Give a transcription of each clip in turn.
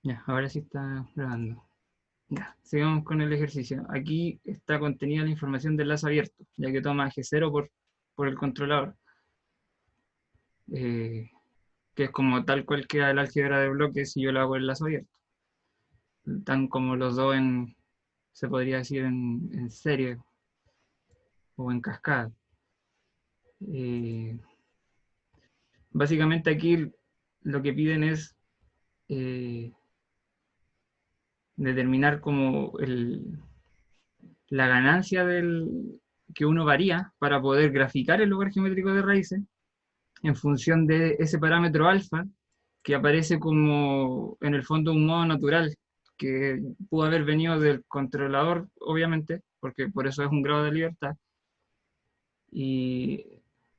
Ya, ahora sí está grabando. Ya, sigamos con el ejercicio. Aquí está contenida la información del lazo abierto, ya que toma G0 por el controlador, eh, que es como tal cual queda el álgebra de bloques si yo lo hago en lazo abierto. Tan como los dos se podría decir en serie o en cascada. Eh, Básicamente aquí lo que piden es eh, determinar como la ganancia que uno varía para poder graficar el lugar geométrico de raíces en función de ese parámetro alfa que aparece como en el fondo un modo natural que pudo haber venido del controlador, obviamente, porque por eso es un grado de libertad. Y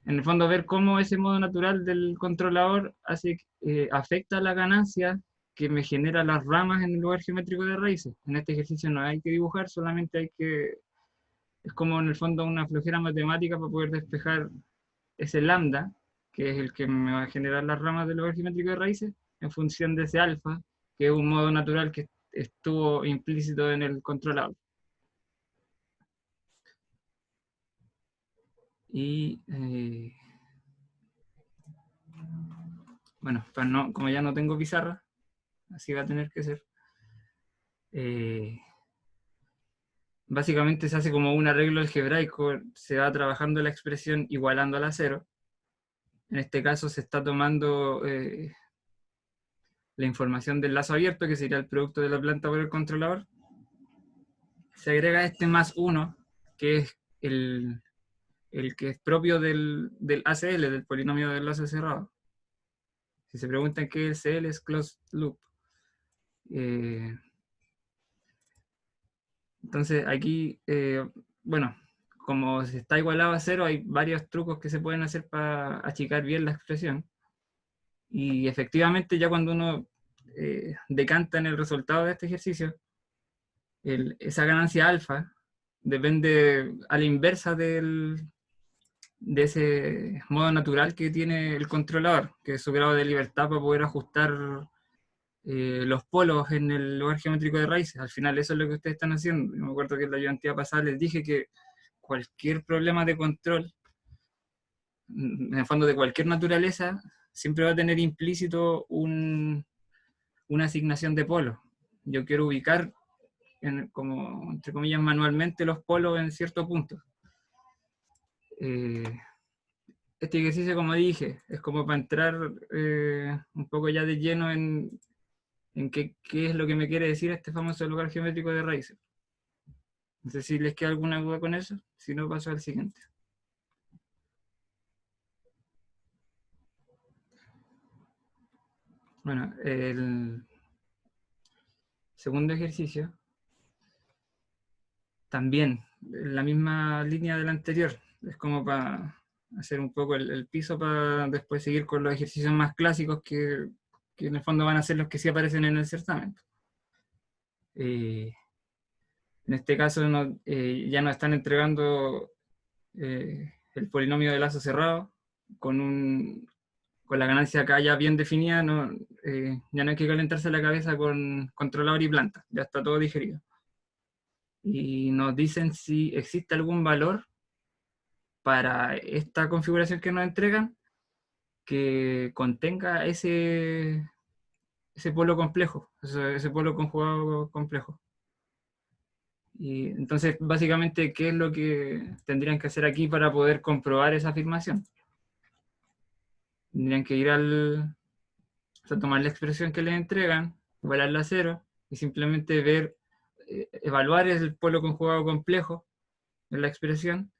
en el fondo ver cómo ese modo natural del controlador afecta la ganancia que me genera las ramas en el lugar geométrico de raíces. En este ejercicio no hay que dibujar, solamente es como en el fondo una flojera matemática para poder despejar ese lambda, que es el que me va a generar las ramas del lugar geométrico de raíces, en función de ese alfa, que es un modo natural que estuvo implícito en el controlador. Y bueno, como ya no tengo pizarra, así va a tener que ser. Eh, Básicamente se hace como un arreglo algebraico, se va trabajando la expresión igualándola a cero. En este caso se está tomando la información del lazo abierto, que sería el producto de la planta por el controlador. Se agrega este más 1, que es el que es propio del ACL, del polinomio del lazo cerrado. Si se preguntan qué es CL, es closed loop. Entonces aquí, bueno, como se está igualado a cero, hay varios trucos que se pueden hacer para achicar bien la expresión. Y efectivamente ya cuando uno decanta en el resultado de este ejercicio, esa ganancia alfa depende a la inversa de ese modo natural que tiene el controlador, que es su grado de libertad para poder ajustar los polos en el lugar geométrico de raíces. Al final eso es lo que ustedes están haciendo. Yo me acuerdo que en la ayudantía pasada les dije que cualquier problema de control, en el fondo de cualquier naturaleza, siempre va a tener implícito una asignación de polos. Yo quiero ubicar, como entre comillas, manualmente los polos en cierto punto. Eh, este ejercicio, como dije, es como para entrar un poco ya de lleno en qué es lo que me quiere decir este famoso lugar geométrico de raíces. No sé si les queda alguna duda con eso, si no paso al siguiente. Bueno, el segundo ejercicio, también, la misma línea del anterior, es como para hacer un poco el piso para después seguir con los ejercicios más clásicos que en el fondo van a ser los que sí aparecen en el certamen. En este caso ya nos están entregando el polinomio de lazo cerrado con la ganancia acá ya bien definida. Ya no hay que calentarse la cabeza con controlador y planta, ya está todo digerido. Y nos dicen si existe algún valor para esta configuración que nos entregan que contenga ese polo complejo, ese polo conjugado complejo. Y entonces, básicamente, ¿qué es lo que tendrían que hacer aquí para poder comprobar esa afirmación? Tendrían que ir o sea, tomar la expresión que les entregan, igualarla a cero, y simplemente evaluar el polo conjugado complejo en la expresión,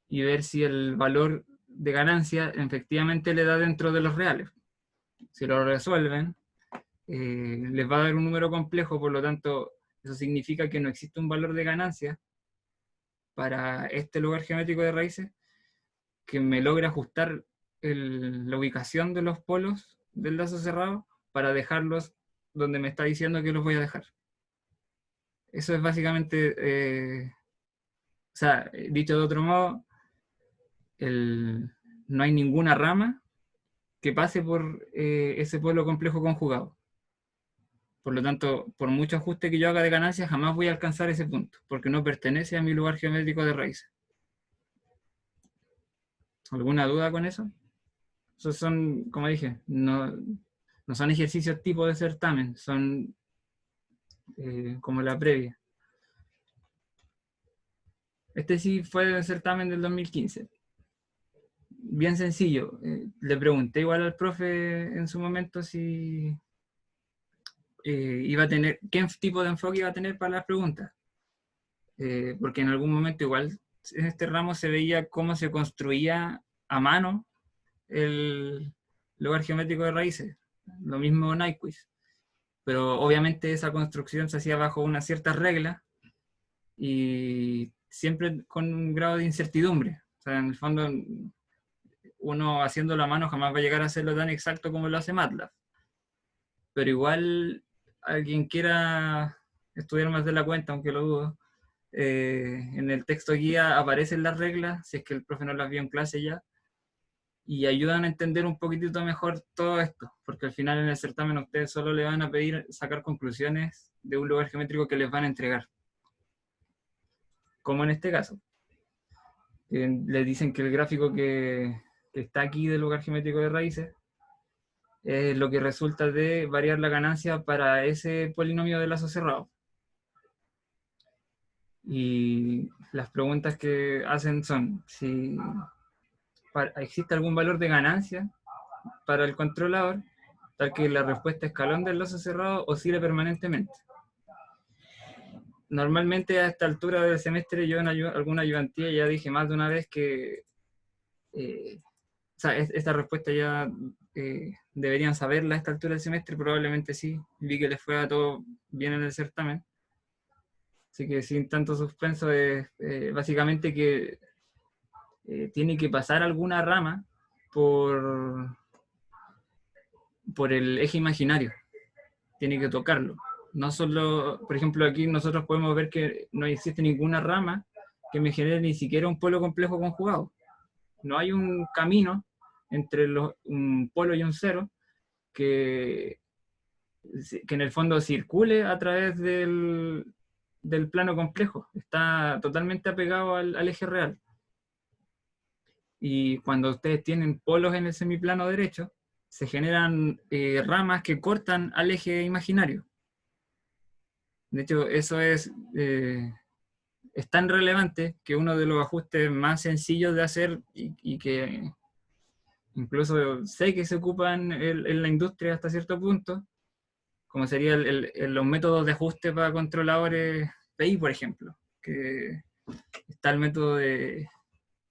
y ver si el valor de ganancia efectivamente le da dentro de los reales. Si lo resuelven, les va a dar un número complejo, por lo tanto, eso significa que no existe un valor de ganancia para este lugar geométrico de raíces que me logre ajustar la ubicación de los polos del lazo cerrado para dejarlos donde me está diciendo que los voy a dejar. Eso es básicamente, o sea, dicho de otro modo, no hay ninguna rama que pase por ese polo complejo conjugado. Por lo tanto, por mucho ajuste que yo haga de ganancia, jamás voy a alcanzar ese punto, porque no pertenece a mi lugar geométrico de raíces. ¿Alguna duda con eso? Esos son, como dije, no son ejercicios tipo de certamen, son como la previa. Este sí fue el certamen del 2015. Bien sencillo. Le pregunté igual al profe en su momento si iba a tener, qué tipo de enfoque iba a tener para las preguntas. Porque en algún momento igual en este ramo se veía cómo se construía a mano el lugar geométrico de raíces. Lo mismo Nyquist. Pero obviamente esa construcción se hacía bajo una cierta regla y siempre con un grado de incertidumbre. O sea, en el fondo, uno haciéndolo a mano jamás va a llegar a hacerlo tan exacto como lo hace MATLAB. Pero igual alguien quiera estudiar más de la cuenta, aunque lo dudo, en el texto guía aparecen las reglas, si es que el profe no las vio en clase ya, y ayudan a entender un poquitito mejor todo esto, porque al final en el certamen a ustedes solo le van a pedir sacar conclusiones de un lugar geométrico que les van a entregar. Como en este caso. Les dicen que el gráfico que está aquí del lugar geométrico de raíces es lo que resulta de variar la ganancia para ese polinomio de lazo cerrado. Y las preguntas que hacen son si existe algún valor de ganancia para el controlador, tal que la respuesta escalón del lazo cerrado oscile permanentemente. Normalmente a esta altura del semestre yo en alguna ayudantía ya dije más de una vez que o sea, esta respuesta ya deberían saberla a esta altura del semestre, probablemente sí. Vi que les fue a todo bien en el certamen. Así que sin tanto suspenso, es básicamente que tiene que pasar alguna rama por, por el eje imaginario. Tiene que tocarlo. No solo, por ejemplo, aquí nosotros podemos ver que no existe ninguna rama que me genere ni siquiera un polo complejo conjugado. No hay un camino entre un polo y un cero que en el fondo circule a través del plano complejo. Está totalmente apegado al eje real. Y cuando ustedes tienen polos en el semiplano derecho, se generan ramas que cortan al eje imaginario. De hecho, eso es tan relevante que uno de los ajustes más sencillos de hacer y que incluso sé que se ocupan en la industria hasta cierto punto, como serían los métodos de ajuste para controladores PI, por ejemplo, que está el método de,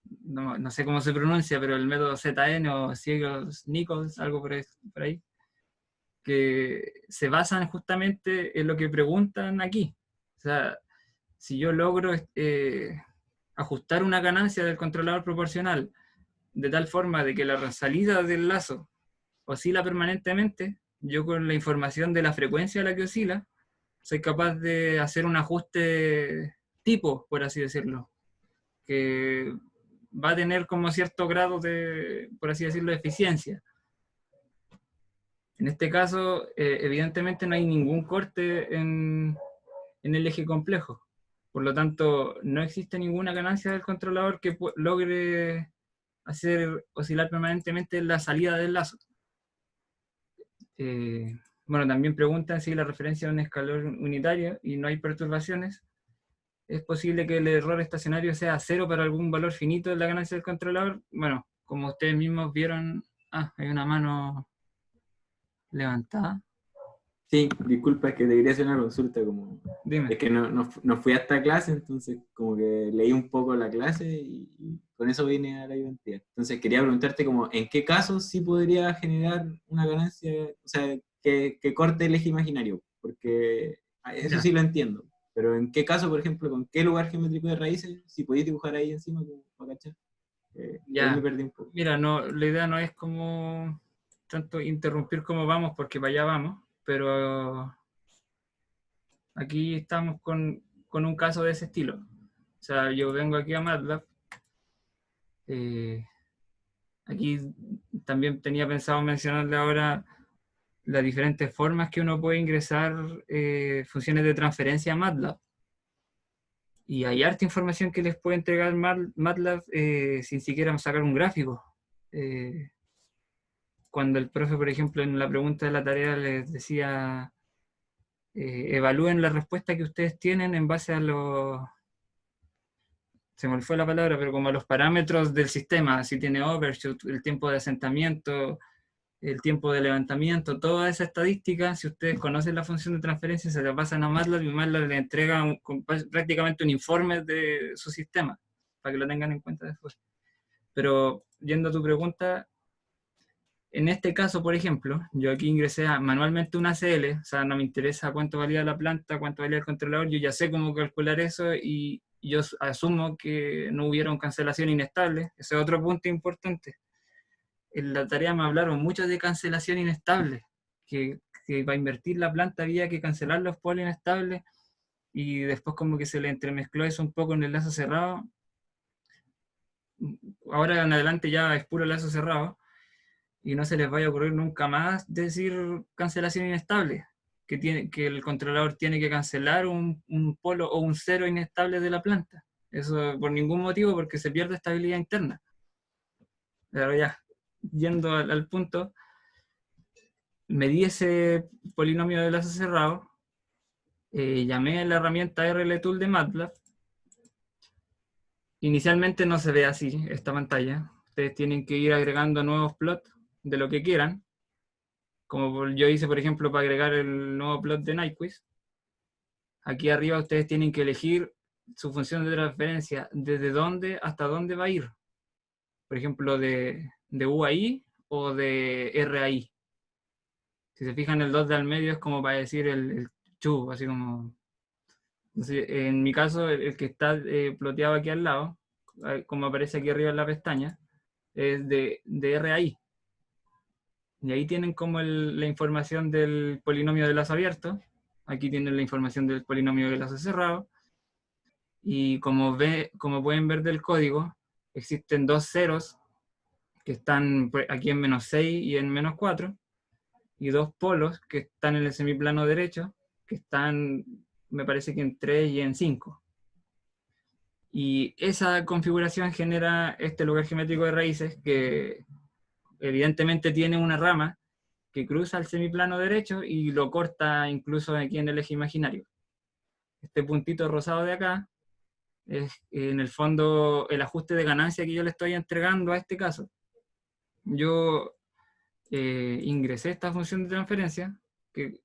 no sé cómo se pronuncia, pero el método ZN o Siegel-Nichols, algo por ahí, que se basan justamente en lo que preguntan aquí. O sea, si yo logro ajustar una ganancia del controlador proporcional de tal forma de que la salida del lazo oscila permanentemente, yo con la información de la frecuencia a la que oscila, soy capaz de hacer un ajuste tipo, por así decirlo, que va a tener como cierto grado de, por así decirlo, de eficiencia. En este caso, evidentemente no hay ningún corte en el eje complejo. Por lo tanto, no existe ninguna ganancia del controlador que logre hacer oscilar permanentemente la salida del lazo. Bueno, también preguntan si la referencia es un escalón unitario y no hay perturbaciones. Es posible que el error estacionario sea cero para algún valor finito de la ganancia del controlador. Bueno, como ustedes mismos vieron, hay una mano levantada. Sí, disculpa, es que te quería hacer una consulta, como Dime. es que no fui a esta clase, entonces como que leí un poco la clase y con eso vine a la ayudantía. Entonces quería preguntarte como, ¿en qué casos sí podría generar una ganancia, o sea, que corte el eje imaginario? Porque eso Ya, sí lo entiendo, pero ¿en qué caso, por ejemplo, con qué lugar geométrico de raíces, si podéis dibujar ahí encima, como, para cachar? Ahí me ya. perdí un poco. Mira, no, la idea no es como tanto interrumpir cómo vamos, porque para allá vamos, pero aquí estamos con un caso de ese estilo. O sea, yo vengo aquí a MATLAB. eh, Aquí también tenía pensado mencionarle ahora las diferentes formas que uno puede ingresar funciones de transferencia a MATLAB. Y hay harta información que les puede entregar MATLAB sin siquiera sacar un gráfico. Cuando el profe, por ejemplo, en la pregunta de la tarea les decía, evalúen la respuesta que ustedes tienen en base a los, se me fue la palabra, pero como a los parámetros del sistema, si tiene overshoot, el tiempo de asentamiento, el tiempo de levantamiento, toda esa estadística, si ustedes conocen la función de transferencia, se la pasan a MATLAB y MATLAB le entrega prácticamente un informe de su sistema, para que lo tengan en cuenta después. Pero yendo a tu pregunta, en este caso, por ejemplo, yo aquí ingresé manualmente una ACL, o sea, no me interesa cuánto valía la planta, cuánto valía el controlador, yo ya sé cómo calcular eso y yo asumo que no hubieron cancelación inestable. Ese es otro punto importante. En la tarea me hablaron mucho de cancelación inestable, que para invertir la planta había que cancelar los polos inestables y después como que se le entremezcló eso un poco en el lazo cerrado. Ahora en adelante ya es puro lazo cerrado y no se les vaya a ocurrir nunca más decir cancelación inestable, que el controlador tiene que cancelar un polo o un cero inestable de la planta. Eso por ningún motivo, porque se pierde estabilidad interna. Pero ya, yendo al punto, medí ese polinomio de lazo cerrado, llamé a la herramienta RLTool de MATLAB. Inicialmente no se ve así esta pantalla. Ustedes tienen que ir agregando nuevos plots de lo que quieran. Como yo hice, por ejemplo, para agregar el nuevo plot de Nyquist. Aquí arriba ustedes tienen que elegir su función de transferencia, desde dónde hasta dónde va a ir. Por ejemplo, de U a I o de R a I. Si se fijan, el 2 de al medio es como para decir el chu, así como... Entonces, en mi caso, el que está ploteado aquí al lado, como aparece aquí arriba en la pestaña, es de R a I. Y ahí tienen como la información del polinomio de lazo abierto. Aquí tienen la información del polinomio de lazo cerrado. Y como pueden ver del código, existen dos ceros que están aquí en -6 y en -4, y dos polos que están en el semiplano derecho, que están, me parece que en 3 y en 5. Y esa configuración genera este lugar geométrico de raíces que evidentemente tiene una rama que cruza el semiplano derecho y lo corta incluso aquí en el eje imaginario. Este puntito rosado de acá es en el fondo el ajuste de ganancia que yo le estoy entregando a este caso. Yo ingresé esta función de transferencia, que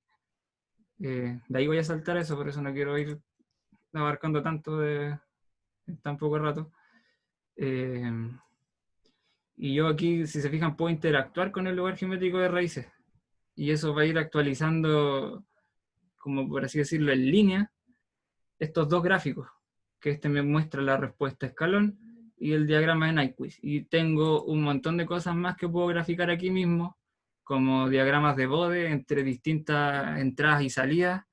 de ahí voy a saltar eso, por eso no quiero ir abarcando tanto en tan poco rato. Y yo aquí, si se fijan, puedo interactuar con el lugar geométrico de raíces. Y eso va a ir actualizando, como por así decirlo, en línea, estos dos gráficos, que este me muestra la respuesta escalón y el diagrama de Nyquist. Y tengo un montón de cosas más que puedo graficar aquí mismo, como diagramas de Bode entre distintas entradas y salidas.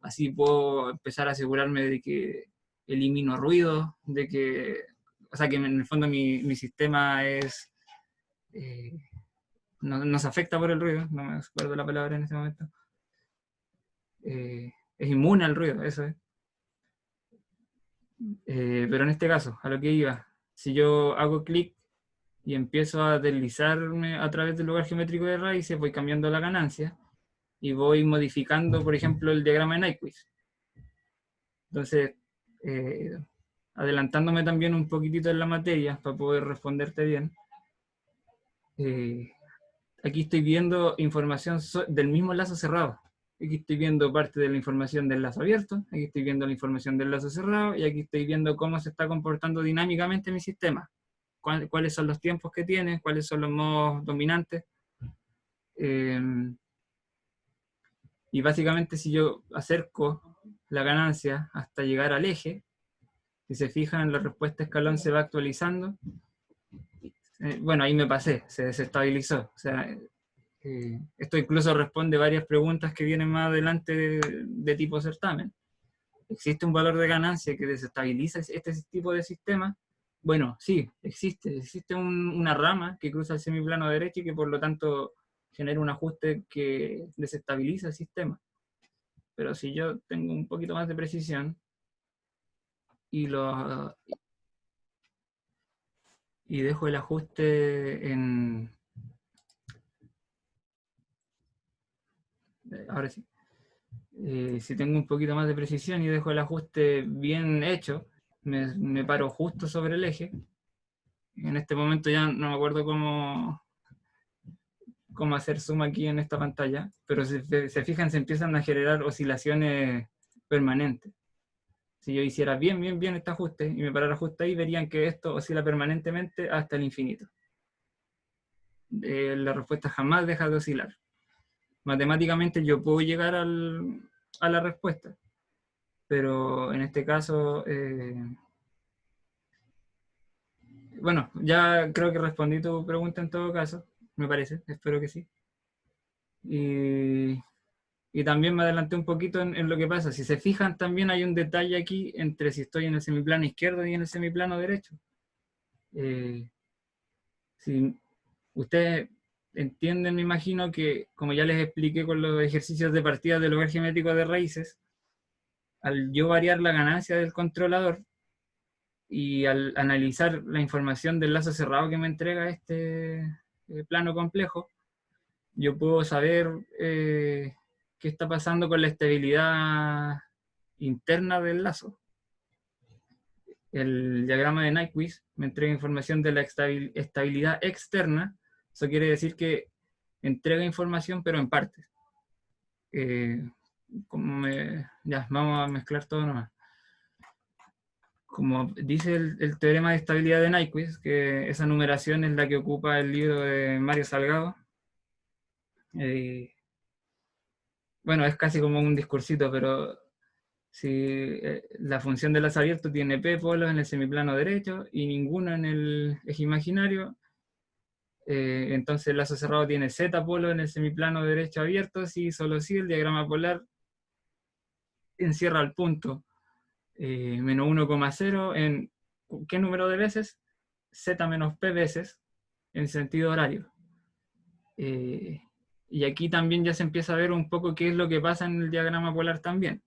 Así puedo empezar a asegurarme de que elimino ruido, de que, o sea, que en el fondo mi sistema es, no se afecta por el ruido, no me acuerdo la palabra en ese momento. Es inmune al ruido, eso es. Pero en este caso, a lo que iba, si yo hago clic y empiezo a deslizarme a través del lugar geométrico de raíces, voy cambiando la ganancia y voy modificando, por ejemplo, el diagrama de Nyquist. Entonces, adelantándome también un poquitito en la materia para poder responderte bien, aquí estoy viendo información del mismo lazo cerrado. Aquí estoy viendo parte de la información del lazo abierto, aquí estoy viendo la información del lazo cerrado y aquí estoy viendo cómo se está comportando dinámicamente mi sistema. Cuáles son los tiempos que tiene, cuáles son los modos dominantes. Y básicamente si yo acerco la ganancia hasta llegar al eje, si se fijan, la respuesta escalón se va actualizando. Bueno, ahí me pasé, se desestabilizó. O sea, esto incluso responde varias preguntas que vienen más adelante de tipo certamen. ¿Existe un valor de ganancia que desestabiliza este tipo de sistema? Bueno, sí, existe una rama que cruza el semiplano derecho y que por lo tanto genera un ajuste que desestabiliza el sistema. Pero si yo tengo un poquito más de precisión y dejo el ajuste en... Ahora sí. Si tengo un poquito más de precisión y dejo el ajuste bien hecho, me paro justo sobre el eje. En este momento ya no me acuerdo cómo hacer zoom aquí en esta pantalla, pero si se fijan, se empiezan a generar oscilaciones permanentes. Si yo hiciera bien este ajuste y me parara justo ahí, verían que esto oscila permanentemente hasta el infinito. La respuesta jamás deja de oscilar. Matemáticamente yo puedo llegar a la respuesta, pero en este caso, bueno, ya creo que respondí tu pregunta en todo caso, me parece, espero que sí. Y también me adelanté un poquito en lo que pasa. Si se fijan, también hay un detalle aquí entre si estoy en el semiplano izquierdo y en el semiplano derecho. Si ustedes entienden, me imagino que, como ya les expliqué con los ejercicios de partida del lugar geométrico de raíces, al yo variar la ganancia del controlador y al analizar la información del lazo cerrado que me entrega este plano complejo, yo puedo saber qué está pasando con la estabilidad interna del lazo. El diagrama de Nyquist me entrega información de la estabilidad externa. Eso quiere decir que entrega información, pero en partes. Ya, vamos a mezclar todo nomás. Como dice el teorema de estabilidad de Nyquist, que esa numeración es la que ocupa el libro de Mario Salgado. Bueno, es casi como un discursito, pero si la función de lazo abierto tiene P polos en el semiplano derecho y ninguno en el eje imaginario, entonces el lazo cerrado tiene Z polos en el semiplano derecho abierto, si solo si el diagrama polar encierra el punto menos 1,0 en ¿qué número de veces? Z menos P veces en sentido horario. Y aquí también ya se empieza a ver un poco qué es lo que pasa en el diagrama polar también.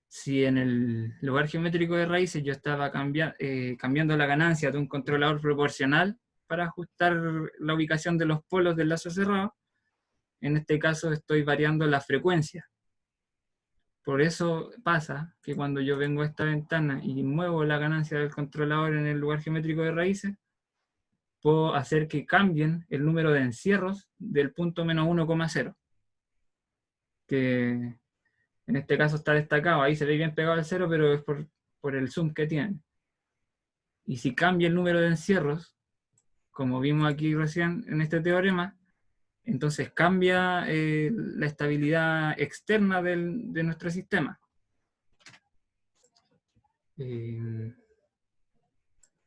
Si en el lugar geométrico de raíces yo estaba cambiando la ganancia de un controlador proporcional para ajustar la ubicación de los polos del lazo cerrado, en este caso estoy variando la frecuencia. Por eso pasa que cuando yo vengo a esta ventana y muevo la ganancia del controlador en el lugar geométrico de raíces, puedo hacer que cambien el número de encierros del punto menos 1,0, que en este caso está destacado, ahí se ve bien pegado al 0, pero es por el zoom que tiene. Y si cambia el número de encierros, como vimos aquí recién en este teorema, entonces cambia la estabilidad externa de nuestro sistema.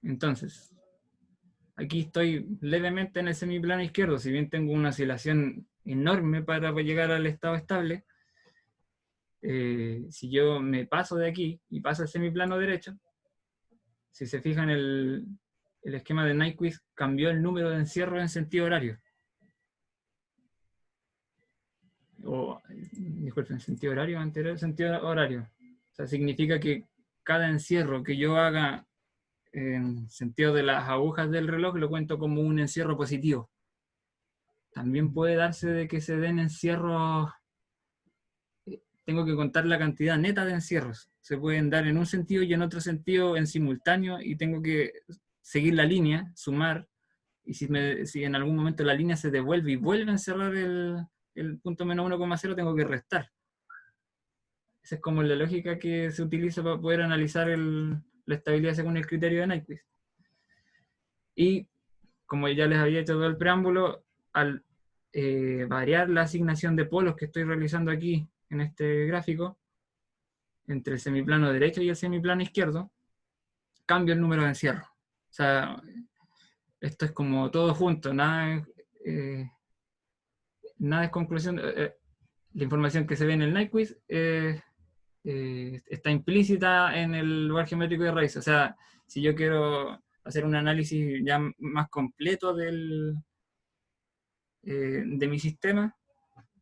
Entonces, aquí estoy levemente en el semiplano izquierdo, si bien tengo una oscilación enorme para llegar al estado estable. Si yo me paso de aquí y paso al semiplano derecho, si se fijan el esquema de Nyquist cambió el número de encierros en sentido horario. Disculpen, sentido horario anterior, sentido horario. O sea, significa que cada encierro que yo haga en sentido de las agujas del reloj lo cuento como un encierro positivo. También puede darse de que se den encierros, tengo que contar la cantidad neta de encierros. Se pueden dar en un sentido y en otro sentido en simultáneo y tengo que seguir la línea, sumar, y si en algún momento la línea se devuelve y vuelve a encerrar el punto menos 1,0, tengo que restar. Esa es como la lógica que se utiliza para poder analizar la estabilidad según el criterio de Nyquist. Y como ya les había hecho todo el preámbulo, al variar la asignación de polos que estoy realizando aquí en este gráfico, entre el semiplano derecho y el semiplano izquierdo, cambio el número de encierro. O sea, esto es como todo junto, nada es conclusión. La información que se ve en el Nyquist está implícita en el lugar geométrico de raíz. O sea, si yo quiero hacer un análisis ya más completo de mi sistema,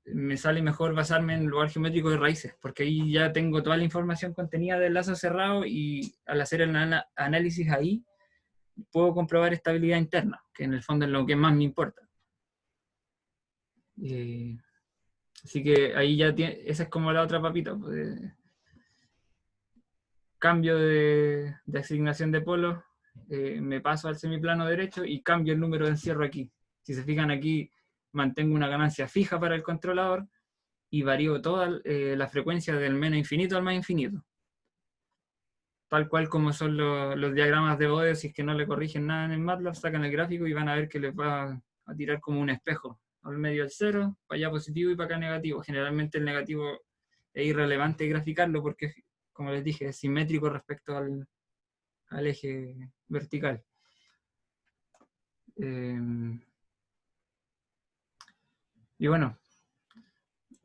me sale mejor basarme en el lugar geométrico de raíces, porque ahí ya tengo toda la información contenida del lazo cerrado y al hacer el análisis ahí, puedo comprobar estabilidad interna, que en el fondo es lo que más me importa. Así que ahí ya tiene, esa es como la otra papita. Pues, cambio de asignación de polos, me paso al semiplano derecho y cambio el número de encierro aquí. Si se fijan aquí, mantengo una ganancia fija para el controlador y varío toda la frecuencia del menos infinito al más infinito. Tal cual como son los diagramas de Bode, si es que no le corrigen nada en el MATLAB, sacan el gráfico y van a ver que les va a tirar como un espejo. Al medio el 0, para allá positivo y para acá negativo. Generalmente el negativo es irrelevante graficarlo porque, como les dije, es simétrico respecto al eje vertical. Y bueno,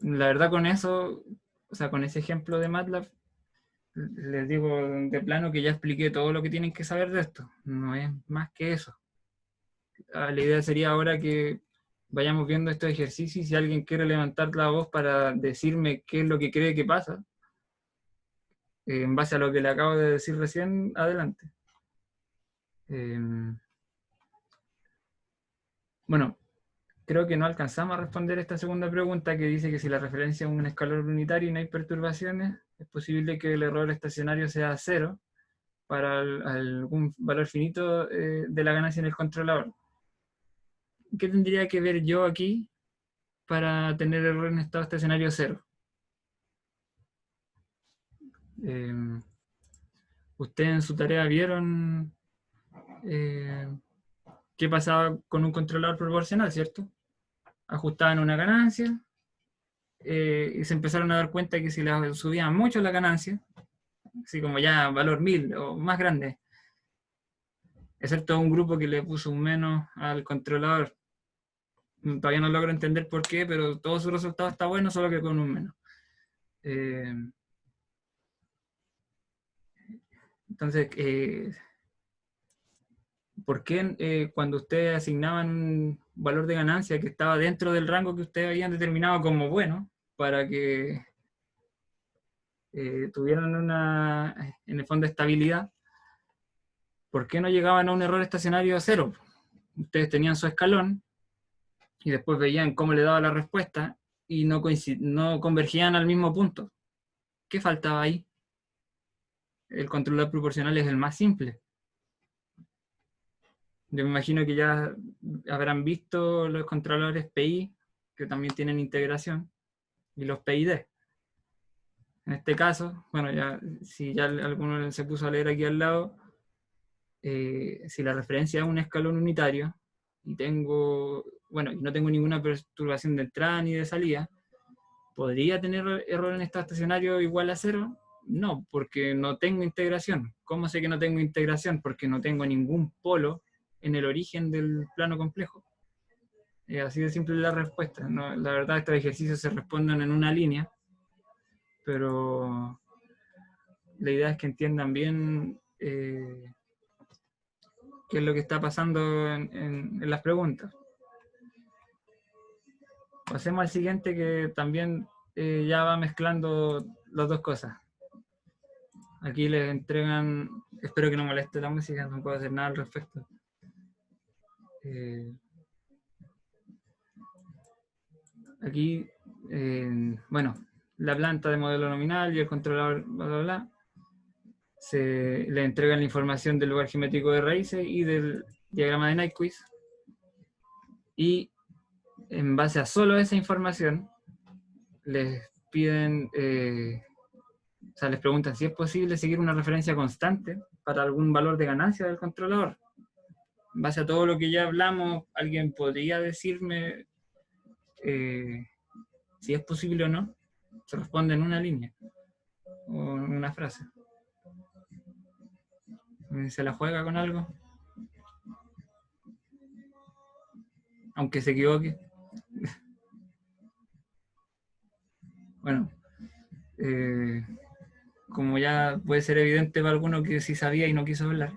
la verdad con eso, o sea, con ese ejemplo de MATLAB, les digo de plano que ya expliqué todo lo que tienen que saber de esto. No es más que eso. La idea sería ahora que vayamos viendo estos ejercicios y si alguien quiere levantar la voz para decirme qué es lo que cree que pasa, en base a lo que le acabo de decir recién, adelante. Bueno, creo que no alcanzamos a responder esta segunda pregunta que dice que si la referencia es un escalón unitario y no hay perturbaciones, es posible que el error estacionario sea 0 para algún valor finito de la ganancia en el controlador. ¿Qué tendría que ver yo aquí para tener error en estado estacionario 0? Ustedes en su tarea vieron qué pasaba con un controlador proporcional, ¿cierto? Ajustaban una ganancia y se empezaron a dar cuenta que si la subían mucho la ganancia, así como ya valor 1000 o más grande, excepto un grupo que le puso un menos al controlador. Todavía no logro entender por qué, pero todo su resultado está bueno, solo que con un menos. Entonces, ¿por qué cuando ustedes asignaban un valor de ganancia que estaba dentro del rango que ustedes habían determinado como bueno, para que tuvieran en el fondo, estabilidad, ¿por qué no llegaban a un error estacionario a 0? Ustedes tenían su escalón y después veían cómo le daba la respuesta y no convergían al mismo punto. ¿Qué faltaba ahí? El controlador proporcional es el más simple. Yo me imagino que ya habrán visto los controladores PI, que también tienen integración, y los PID. En este caso, bueno, ya si ya alguno se puso a leer aquí al lado, si la referencia es un escalón unitario, y no tengo ninguna perturbación de entrada ni de salida, ¿podría tener error en estado estacionario igual a 0? No, porque no tengo integración. ¿Cómo sé que no tengo integración? Porque no tengo ningún polo en el origen del plano complejo. Así de simple la respuesta. No, la verdad, estos ejercicios se responden en una línea, pero la idea es que entiendan bien qué es lo que está pasando en las preguntas. Pasemos al siguiente, que también ya va mezclando las dos cosas. Aquí les entregan, espero que no moleste la música, no puedo hacer nada al respecto. Aquí, bueno, la planta de modelo nominal y el controlador, bla, bla, bla. Se le entregan la información del lugar geométrico de raíces y del diagrama de Nyquist. Y en base a solo esa información, les piden, o sea, les preguntan si es posible seguir una referencia constante para algún valor de ganancia del controlador. En base a todo lo que ya hablamos, ¿alguien podría decirme si es posible o no? Se responde en una línea o en una frase. ¿Se la juega con algo? Aunque se equivoque. Bueno, como ya puede ser evidente para alguno que sí sabía y no quiso hablar,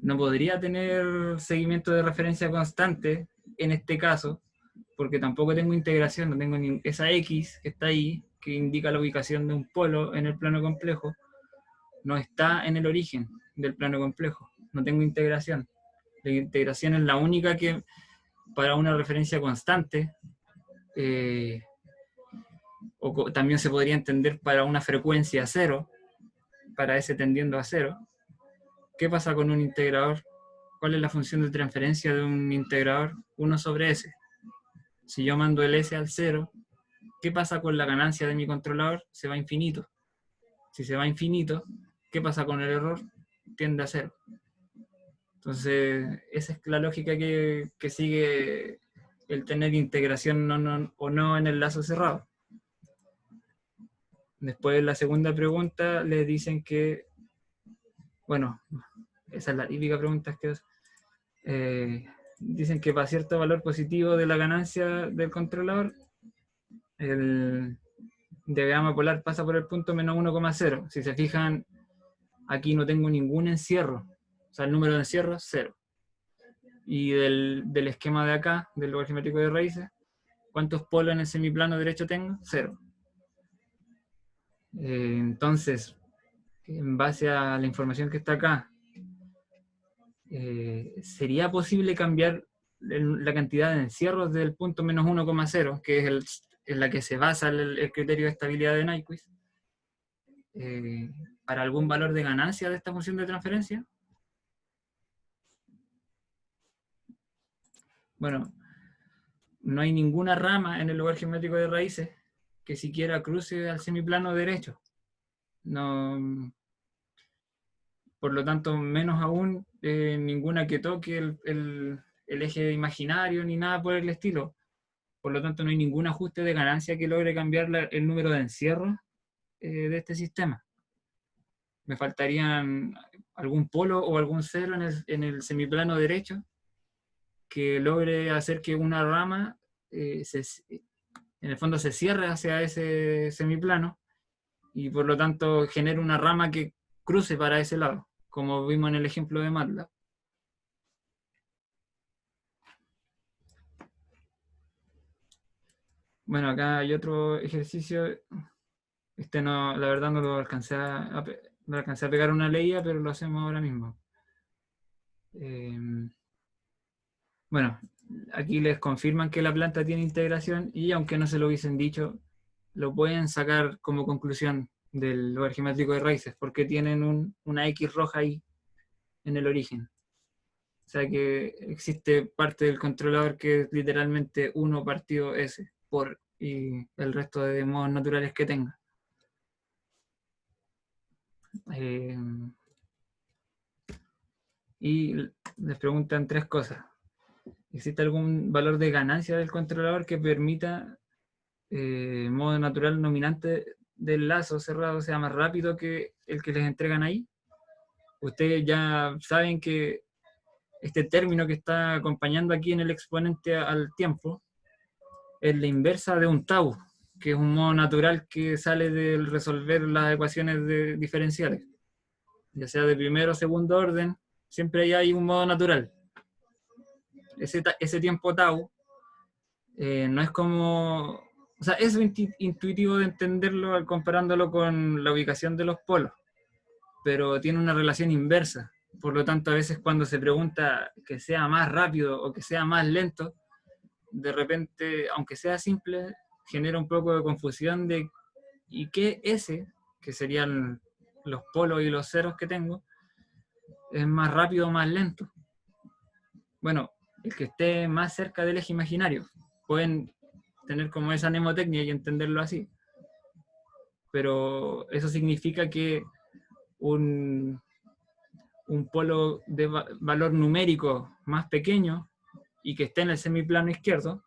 no podría tener seguimiento de referencia constante en este caso, porque tampoco tengo integración, no tengo esa X que está ahí, que indica la ubicación de un polo en el plano complejo, no está en el origen del plano complejo, no tengo integración. La integración es la única que para una referencia constante, o también se podría entender para una frecuencia cero, para S tendiendo a cero. ¿Qué pasa con un integrador? ¿Cuál es la función de transferencia de un integrador? 1 sobre S. Si yo mando el S al cero, ¿qué pasa con la ganancia de mi controlador? Se va a infinito. Si se va a infinito, ¿qué pasa con el error? Tiende a cero. Entonces, esa es la lógica que sigue el tener integración o no en el lazo cerrado. Después, la segunda pregunta, le dicen que, bueno, esa es la típica pregunta, que dicen que para cierto valor positivo de la ganancia del controlador, el de gamma polar pasa por el punto menos 1,0. Si se fijan, aquí no tengo ningún encierro. O sea, el número de encierros, 0. Y del esquema de acá, del lugar geométrico de raíces, ¿cuántos polos en el semiplano derecho tengo? 0. Entonces, en base a la información que está acá, ¿sería posible cambiar la cantidad de encierros del punto menos 1,0, que es en la que se basa el criterio de estabilidad de Nyquist, para algún valor de ganancia de esta función de transferencia? Bueno, no hay ninguna rama en el lugar geométrico de raíces que siquiera cruce al semiplano derecho. No, por lo tanto, menos aún ninguna que toque el eje imaginario ni nada por el estilo. Por lo tanto, no hay ningún ajuste de ganancia que logre cambiar el número de encierros de este sistema. Me faltarían algún polo o algún cero en el semiplano derecho que logre hacer que una rama en el fondo se cierre hacia ese semiplano y por lo tanto genere una rama que cruce para ese lado, como vimos en el ejemplo de MATLAB. Bueno, acá hay otro ejercicio. Este no, la verdad no lo alcancé no alcancé a pegar una leía, pero lo hacemos ahora mismo. Bueno, aquí les confirman que la planta tiene integración y aunque no se lo hubiesen dicho, lo pueden sacar como conclusión del lugar geométrico de raíces, porque tienen una X roja ahí en el origen. O sea que existe parte del controlador que es literalmente 1 partido S por y el resto de modos naturales que tenga. Y les preguntan 3 cosas. ¿Existe algún valor de ganancia del controlador que permita modo natural dominante del lazo cerrado sea más rápido que el que les entregan ahí? Ustedes ya saben que este término que está acompañando aquí en el exponente al tiempo es la inversa de un tau, que es un modo natural que sale del resolver las ecuaciones diferenciales. Ya sea de primero o segundo orden, siempre hay un modo natural. Ese tiempo tau no es como... O sea, es intuitivo de entenderlo comparándolo con la ubicación de los polos, pero tiene una relación inversa. Por lo tanto, a veces cuando se pregunta que sea más rápido o que sea más lento, de repente, aunque sea simple, genera un poco de confusión de ¿y qué S, que serían los polos y los ceros que tengo, es más rápido o más lento? Bueno, el que esté más cerca del eje imaginario. Pueden tener como esa mnemotecnia y entenderlo así. Pero eso significa que un polo de valor numérico más pequeño y que esté en el semiplano izquierdo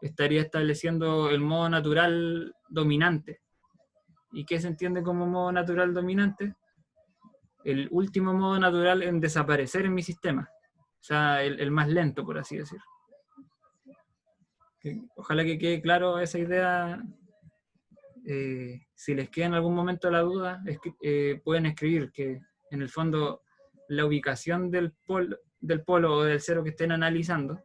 estaría estableciendo el modo natural dominante. ¿Y qué se entiende como modo natural dominante? El último modo natural en desaparecer en mi sistema. O sea, el más lento, por así decir. Ojalá que quede claro esa idea. Si les queda en algún momento la duda, pueden escribir que en el fondo la ubicación del polo o del cero que estén analizando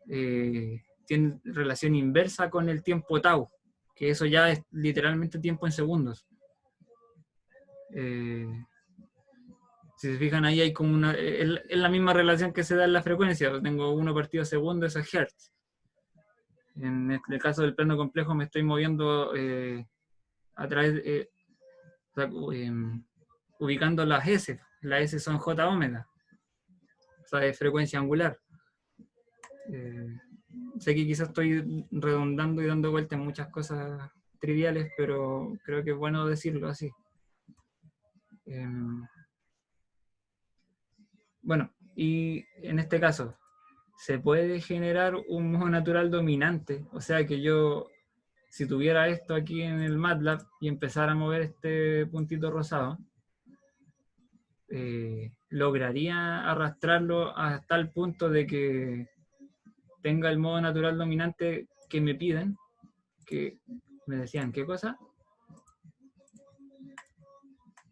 tiene relación inversa con el tiempo tau, que eso ya es literalmente tiempo en segundos. Si se fijan ahí hay como es la misma relación que se da en la frecuencia. Tengo 1 partido segundo, eso es hertz. En el caso del plano complejo me estoy moviendo a través ubicando las S. Las S son J omega, o sea, es frecuencia angular. Sé que quizás estoy redundando y dando vueltas en muchas cosas triviales, pero creo que es bueno decirlo así. Bueno, y en este caso, ¿se puede generar un modo natural dominante? O sea que yo, si tuviera esto aquí en el MATLAB y empezara a mover este puntito rosado, lograría arrastrarlo hasta el punto de que tenga el modo natural dominante que me piden, que me decían, ¿qué cosa?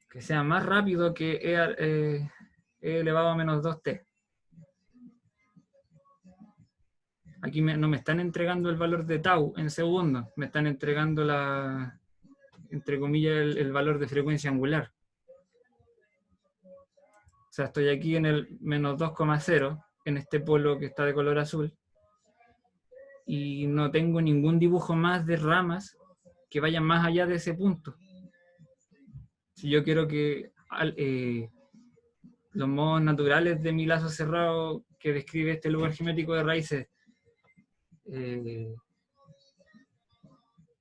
Que sea más rápido que E elevado a menos 2t. Aquí no me están entregando el valor de tau en segundos, me están entregando entre comillas, el valor de frecuencia angular. O sea, estoy aquí en el menos 2,0, en este polo que está de color azul, y no tengo ningún dibujo más de ramas que vayan más allá de ese punto. Si yo quiero que los modos naturales de mi lazo cerrado que describe este lugar geométrico de raíces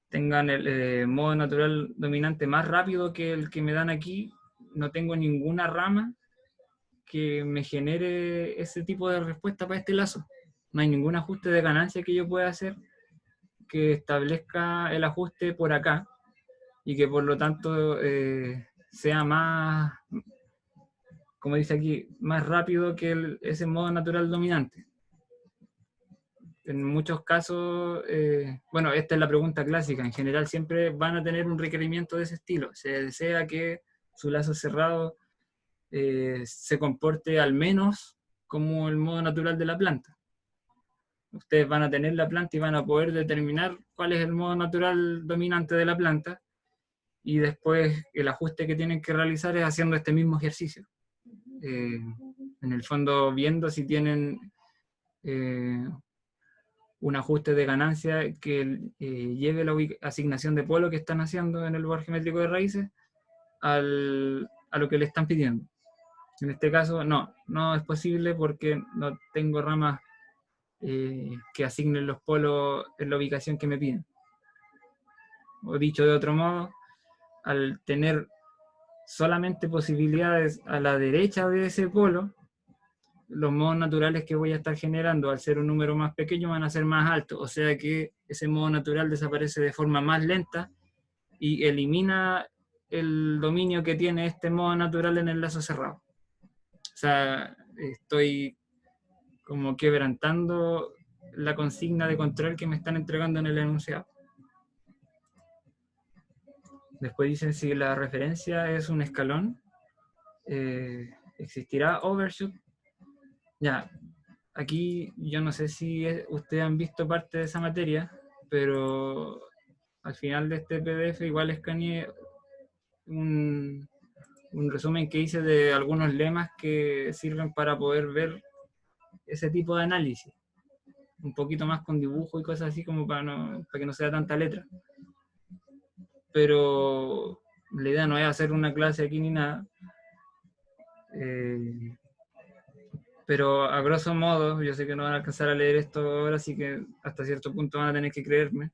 tengan el modo natural dominante más rápido que el que me dan aquí, no tengo ninguna rama que me genere ese tipo de respuesta para este lazo. No hay ningún ajuste de ganancia que yo pueda hacer que establezca el ajuste por acá y que por lo tanto sea más, como dice aquí, más rápido que ese modo natural dominante. En muchos casos, bueno, esta es la pregunta clásica, en general siempre van a tener un requerimiento de ese estilo. Se desea que su lazo cerrado se comporte al menos como el modo natural de la planta. Ustedes van a tener la planta y van a poder determinar cuál es el modo natural dominante de la planta y después el ajuste que tienen que realizar es haciendo este mismo ejercicio. En el fondo viendo si tienen un ajuste de ganancia que lleve la asignación de polo que están haciendo en el lugar geométrico de raíces a lo que le están pidiendo. En este caso no es posible porque no tengo ramas que asignen los polos en la ubicación que me piden. O dicho de otro modo, al tener solamente posibilidades a la derecha de ese polo, los modos naturales que voy a estar generando al ser un número más pequeño van a ser más altos, o sea que ese modo natural desaparece de forma más lenta y elimina el dominio que tiene este modo natural en el lazo cerrado. O sea, estoy como quebrantando la consigna de control que me están entregando en el enunciado. Después dicen si la referencia es un escalón, existirá overshoot. Ya, aquí yo no sé si ustedes han visto parte de esa materia, pero al final de este PDF igual escaneé un resumen que hice de algunos lemas que sirven para poder ver ese tipo de análisis. Un poquito más con dibujo y cosas así como para que no sea tanta letra. Pero la idea no es hacer una clase aquí ni nada. Pero a grosso modo, yo sé que no van a alcanzar a leer esto ahora, así que hasta cierto punto van a tener que creerme.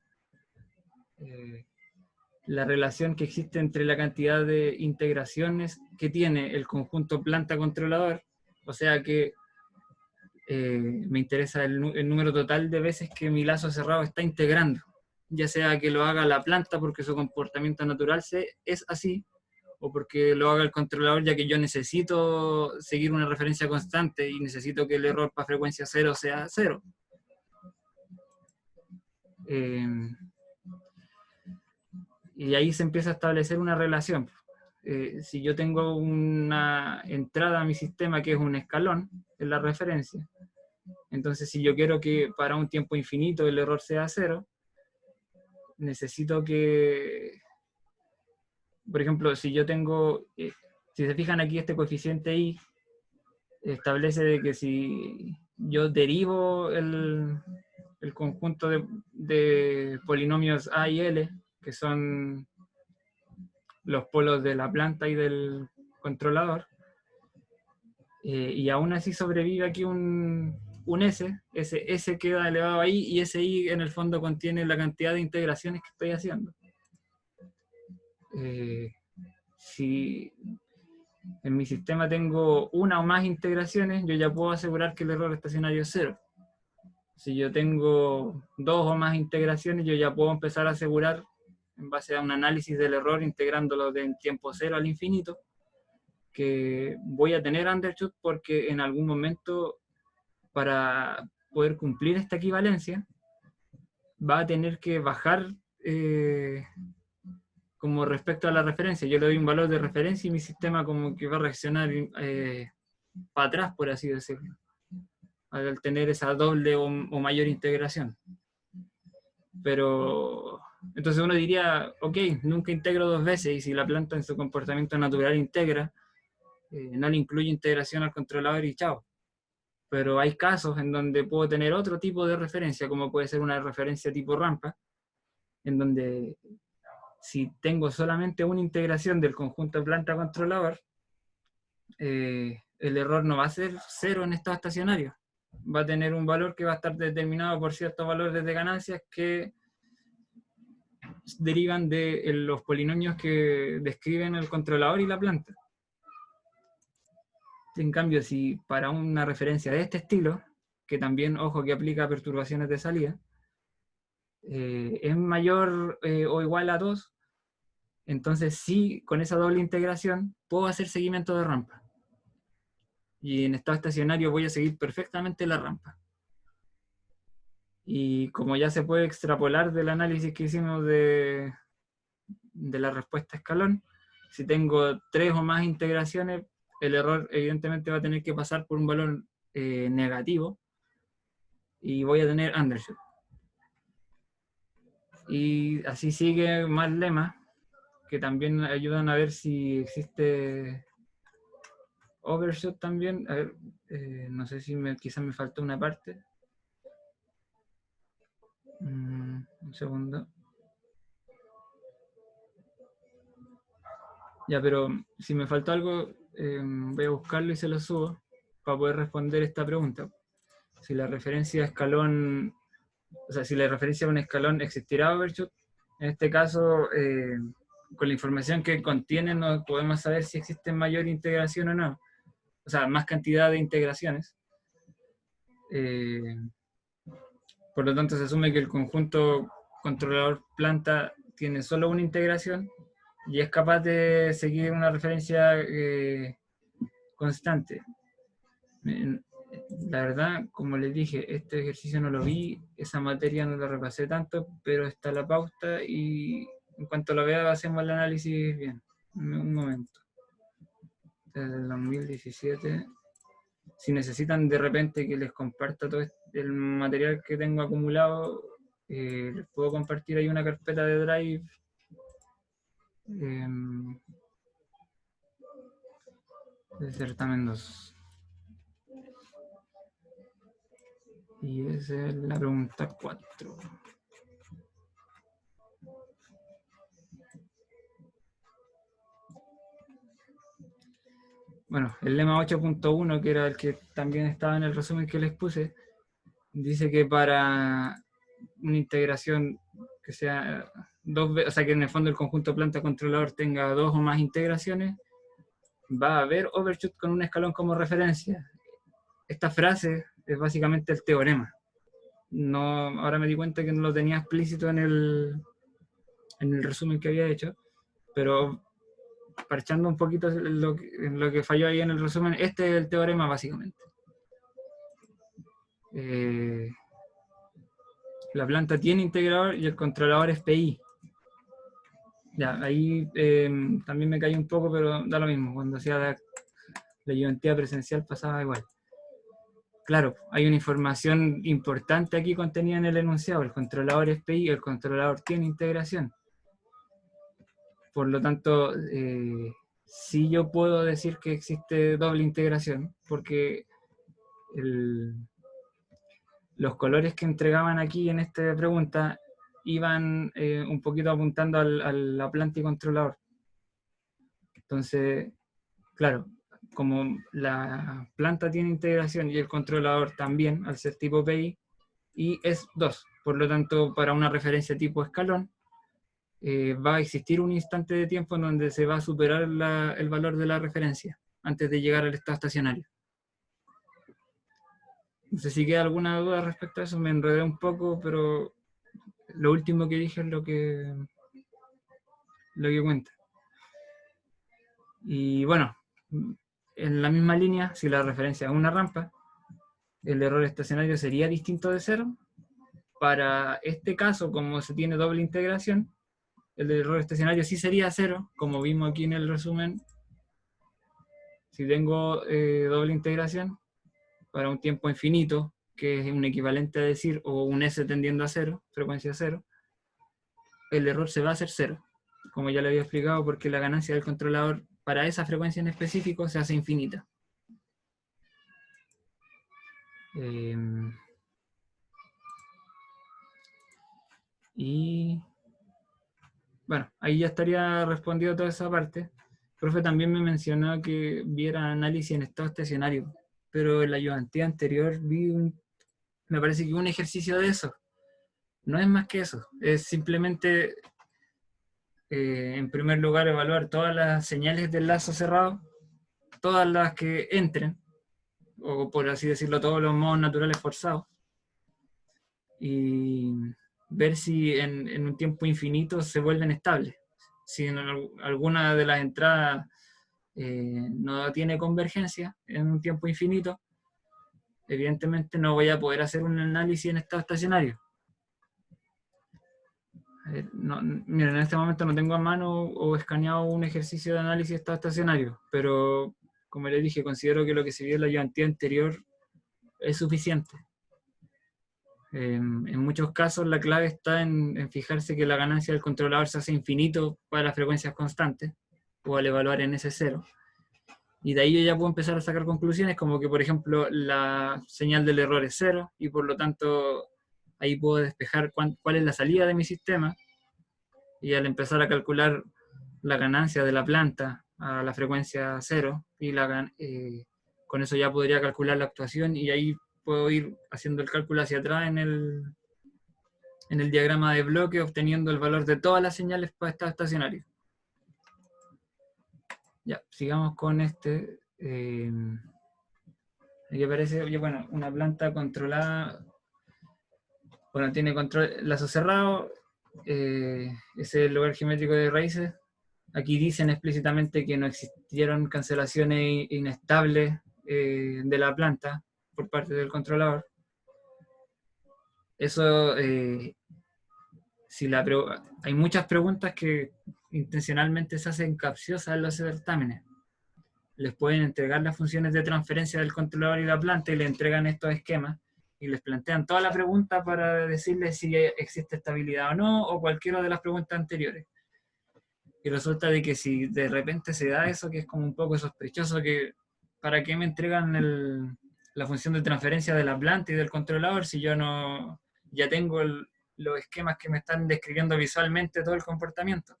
La relación que existe entre la cantidad de integraciones que tiene el conjunto planta controlador, o sea que me interesa el número total de veces que mi lazo cerrado está integrando, ya sea que lo haga la planta porque su comportamiento natural es así, o porque lo haga el controlador ya que yo necesito seguir una referencia constante y necesito que el error para frecuencia 0 sea 0. Y ahí se empieza a establecer una relación. si yo tengo una entrada a mi sistema que es un escalón, es la referencia. Entonces, si yo quiero que para un tiempo infinito el error sea 0, necesito que, por ejemplo, si yo tengo, si se fijan aquí, este coeficiente i establece de que si yo derivo el conjunto de polinomios a y l, que son los polos de la planta y del controlador, y aún así sobrevive aquí un S, ese S queda elevado ahí, y ese I en el fondo contiene la cantidad de integraciones que estoy haciendo. Si en mi sistema tengo una o más integraciones, yo ya puedo asegurar que el error estacionario es 0. Si yo tengo 2 o más integraciones, yo ya puedo empezar a asegurar, en base a un análisis del error, integrándolo de tiempo 0 al infinito, que voy a tener undershoot, porque en algún momento, para poder cumplir esta equivalencia, va a tener que bajar como respecto a la referencia. Yo le doy un valor de referencia y mi sistema como que va a reaccionar para atrás, por así decirlo, al tener esa doble o mayor integración. Pero entonces uno diría, ok, nunca integro 2 veces, y si la planta en su comportamiento natural integra, no le incluye integración al controlador y chao. Pero hay casos en donde puedo tener otro tipo de referencia, como puede ser una referencia tipo rampa, en donde si tengo solamente una integración del conjunto planta-controlador, el error no va a ser 0 en estado estacionario. Va a tener un valor que va a estar determinado por ciertos valores de ganancias que derivan de los polinomios que describen el controlador y la planta. En cambio, si para una referencia de este estilo, que también, ojo, que aplica a perturbaciones de salida, es mayor o igual a 2, entonces sí, con esa doble integración puedo hacer seguimiento de rampa. Y en estado estacionario voy a seguir perfectamente la rampa. Y como ya se puede extrapolar del análisis que hicimos de la respuesta a escalón, si tengo 3 o más integraciones, el error evidentemente va a tener que pasar por un valor negativo, y voy a tener undershoot. Y así sigue más lemas que también ayudan a ver si existe overshoot también. A ver, no sé si quizás me faltó una parte. Un segundo. Ya, pero si me faltó algo, voy a buscarlo y se lo subo para poder responder esta pregunta. Si la referencia a escalón, o sea, si la referencia a un escalón existirá overshoot, en este caso, con la información que contiene, no podemos saber si existe mayor integración o no. O sea, más cantidad de integraciones. Por lo tanto, se asume que el conjunto controlador planta tiene solo una integración y es capaz de seguir una referencia constante. La verdad, como les dije, este ejercicio no lo vi, esa materia no la repasé tanto, pero está la pauta y en cuanto lo vea hacemos el análisis bien. Un momento. Desde el 2017. Si necesitan de repente que les comparta todo el material que tengo acumulado, les puedo compartir ahí una carpeta de Drive. De certamen 2. Y esa es la pregunta 4. Bueno, el lema 8.1, que era el que también estaba en el resumen que les puse, dice que para una integración que sea 2 veces, o sea, que en el fondo el conjunto planta controlador tenga 2 o más integraciones, va a haber overshoot con un escalón como referencia. Esta frase es básicamente el teorema. No, ahora me di cuenta que no lo tenía explícito en el resumen que había hecho, pero parchando un poquito en lo que falló ahí en el resumen, este es el teorema básicamente. La planta tiene integrador y el controlador es PI. Ya, ahí también me caí un poco, pero da lo mismo. Cuando hacía la ayudantía presencial pasaba igual. Claro, hay una información importante aquí contenida en el enunciado. El controlador es PI, el controlador tiene integración. Por lo tanto, sí yo puedo decir que existe doble integración, porque los colores que entregaban aquí en esta pregunta iban un poquito apuntando a la planta y controlador. Entonces, claro, como la planta tiene integración y el controlador también, al ser tipo PI, y es 2. Por lo tanto, para una referencia tipo escalón, va a existir un instante de tiempo en donde se va a superar el valor de la referencia antes de llegar al estado estacionario. No sé si queda alguna duda respecto a eso, me enredé un poco, pero lo último que dije es lo que cuenta. Y bueno, en la misma línea, si la referencia es una rampa, el error estacionario sería distinto de 0. Para este caso, como se tiene doble integración, el error estacionario sí sería 0, como vimos aquí en el resumen. Si tengo doble integración para un tiempo infinito, que es un equivalente a decir, o un S tendiendo a 0, frecuencia 0, el error se va a hacer 0, como ya le había explicado, porque la ganancia del controlador para esa frecuencia en específico se hace infinita. Y bueno, ahí ya estaría respondido toda esa parte. El profe también me mencionó que viera análisis en estado estacionario, pero en la ayudantía anterior me parece que un ejercicio de eso. No es más que eso, es simplemente, en primer lugar, evaluar todas las señales del lazo cerrado, todas las que entren, o por así decirlo, todos los modos naturales forzados, y ver si en un tiempo infinito se vuelven estables. Si en alguna de las entradas no tiene convergencia en un tiempo infinito, evidentemente no voy a poder hacer un análisis en estado estacionario. No, miren, en este momento no tengo a mano o escaneado un ejercicio de análisis de estado estacionario, pero como les dije, considero que lo que se vio en la ayudantía anterior es suficiente. En muchos casos la clave está en fijarse que la ganancia del controlador se hace infinito para las frecuencias constantes, o al evaluar en S0. Y de ahí yo ya puedo empezar a sacar conclusiones como que, por ejemplo, la señal del error es 0 y por lo tanto ahí puedo despejar cuál es la salida de mi sistema, y al empezar a calcular la ganancia de la planta a la frecuencia 0 y con eso ya podría calcular la actuación, y ahí puedo ir haciendo el cálculo hacia atrás en el diagrama de bloque, obteniendo el valor de todas las señales para estado estacionario. Ya, sigamos con este. Aquí aparece, bueno, una planta controlada. Bueno, tiene control, lazo cerrado. Ese es el lugar geométrico de raíces. Aquí dicen explícitamente que no existieron cancelaciones inestables de la planta por parte del controlador. Eso, hay muchas preguntas que intencionalmente se hacen capciosas en los certámenes. Les pueden entregar las funciones de transferencia del controlador y la planta y le entregan estos esquemas y les plantean toda la pregunta para decirles si existe estabilidad o no, o cualquiera de las preguntas anteriores. Y resulta de que si de repente se da eso, que es como un poco sospechoso, que ¿para qué me entregan la función de transferencia de la planta y del controlador si yo no ya tengo los esquemas que me están describiendo visualmente todo el comportamiento?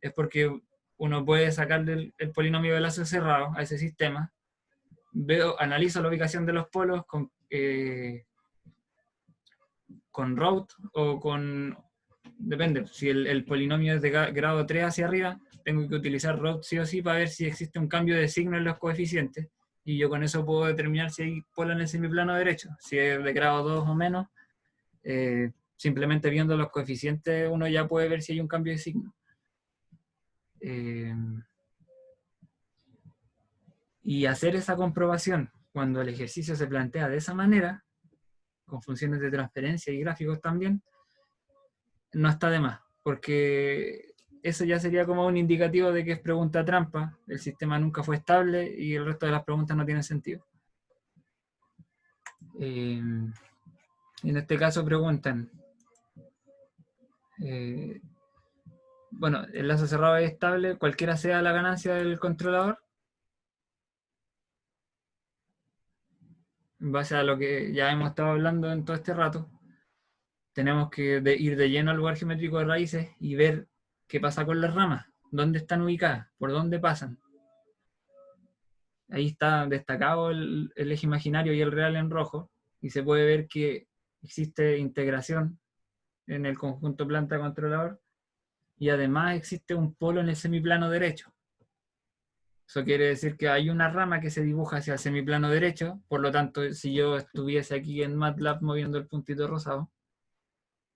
Es porque uno puede sacarle el polinomio de lazo cerrado a ese sistema, analizo la ubicación de los polos con root o con, depende, si el polinomio es de grado 3 hacia arriba, tengo que utilizar root sí o sí para ver si existe un cambio de signo en los coeficientes, y yo con eso puedo determinar si hay polo en el semiplano derecho. Si es de grado 2 o menos, simplemente viendo los coeficientes uno ya puede ver si hay un cambio de signo. Y hacer esa comprobación cuando el ejercicio se plantea de esa manera, con funciones de transferencia y gráficos también, no está de más, porque eso ya sería como un indicativo de que es pregunta trampa, el sistema nunca fue estable y el resto de las preguntas no tienen sentido. En este caso preguntan, bueno, el lazo cerrado es estable, cualquiera sea la ganancia del controlador, en base a lo que ya hemos estado hablando en todo este rato. Tenemos que ir de lleno al lugar geométrico de raíces y ver qué pasa con las ramas, dónde están ubicadas, por dónde pasan. Ahí está destacado el eje imaginario y el real en rojo, y se puede ver que existe integración en el conjunto planta controlador, y además existe un polo en el semiplano derecho. Eso quiere decir que hay una rama que se dibuja hacia el semiplano derecho, por lo tanto, si yo estuviese aquí en MATLAB moviendo el puntito rosado,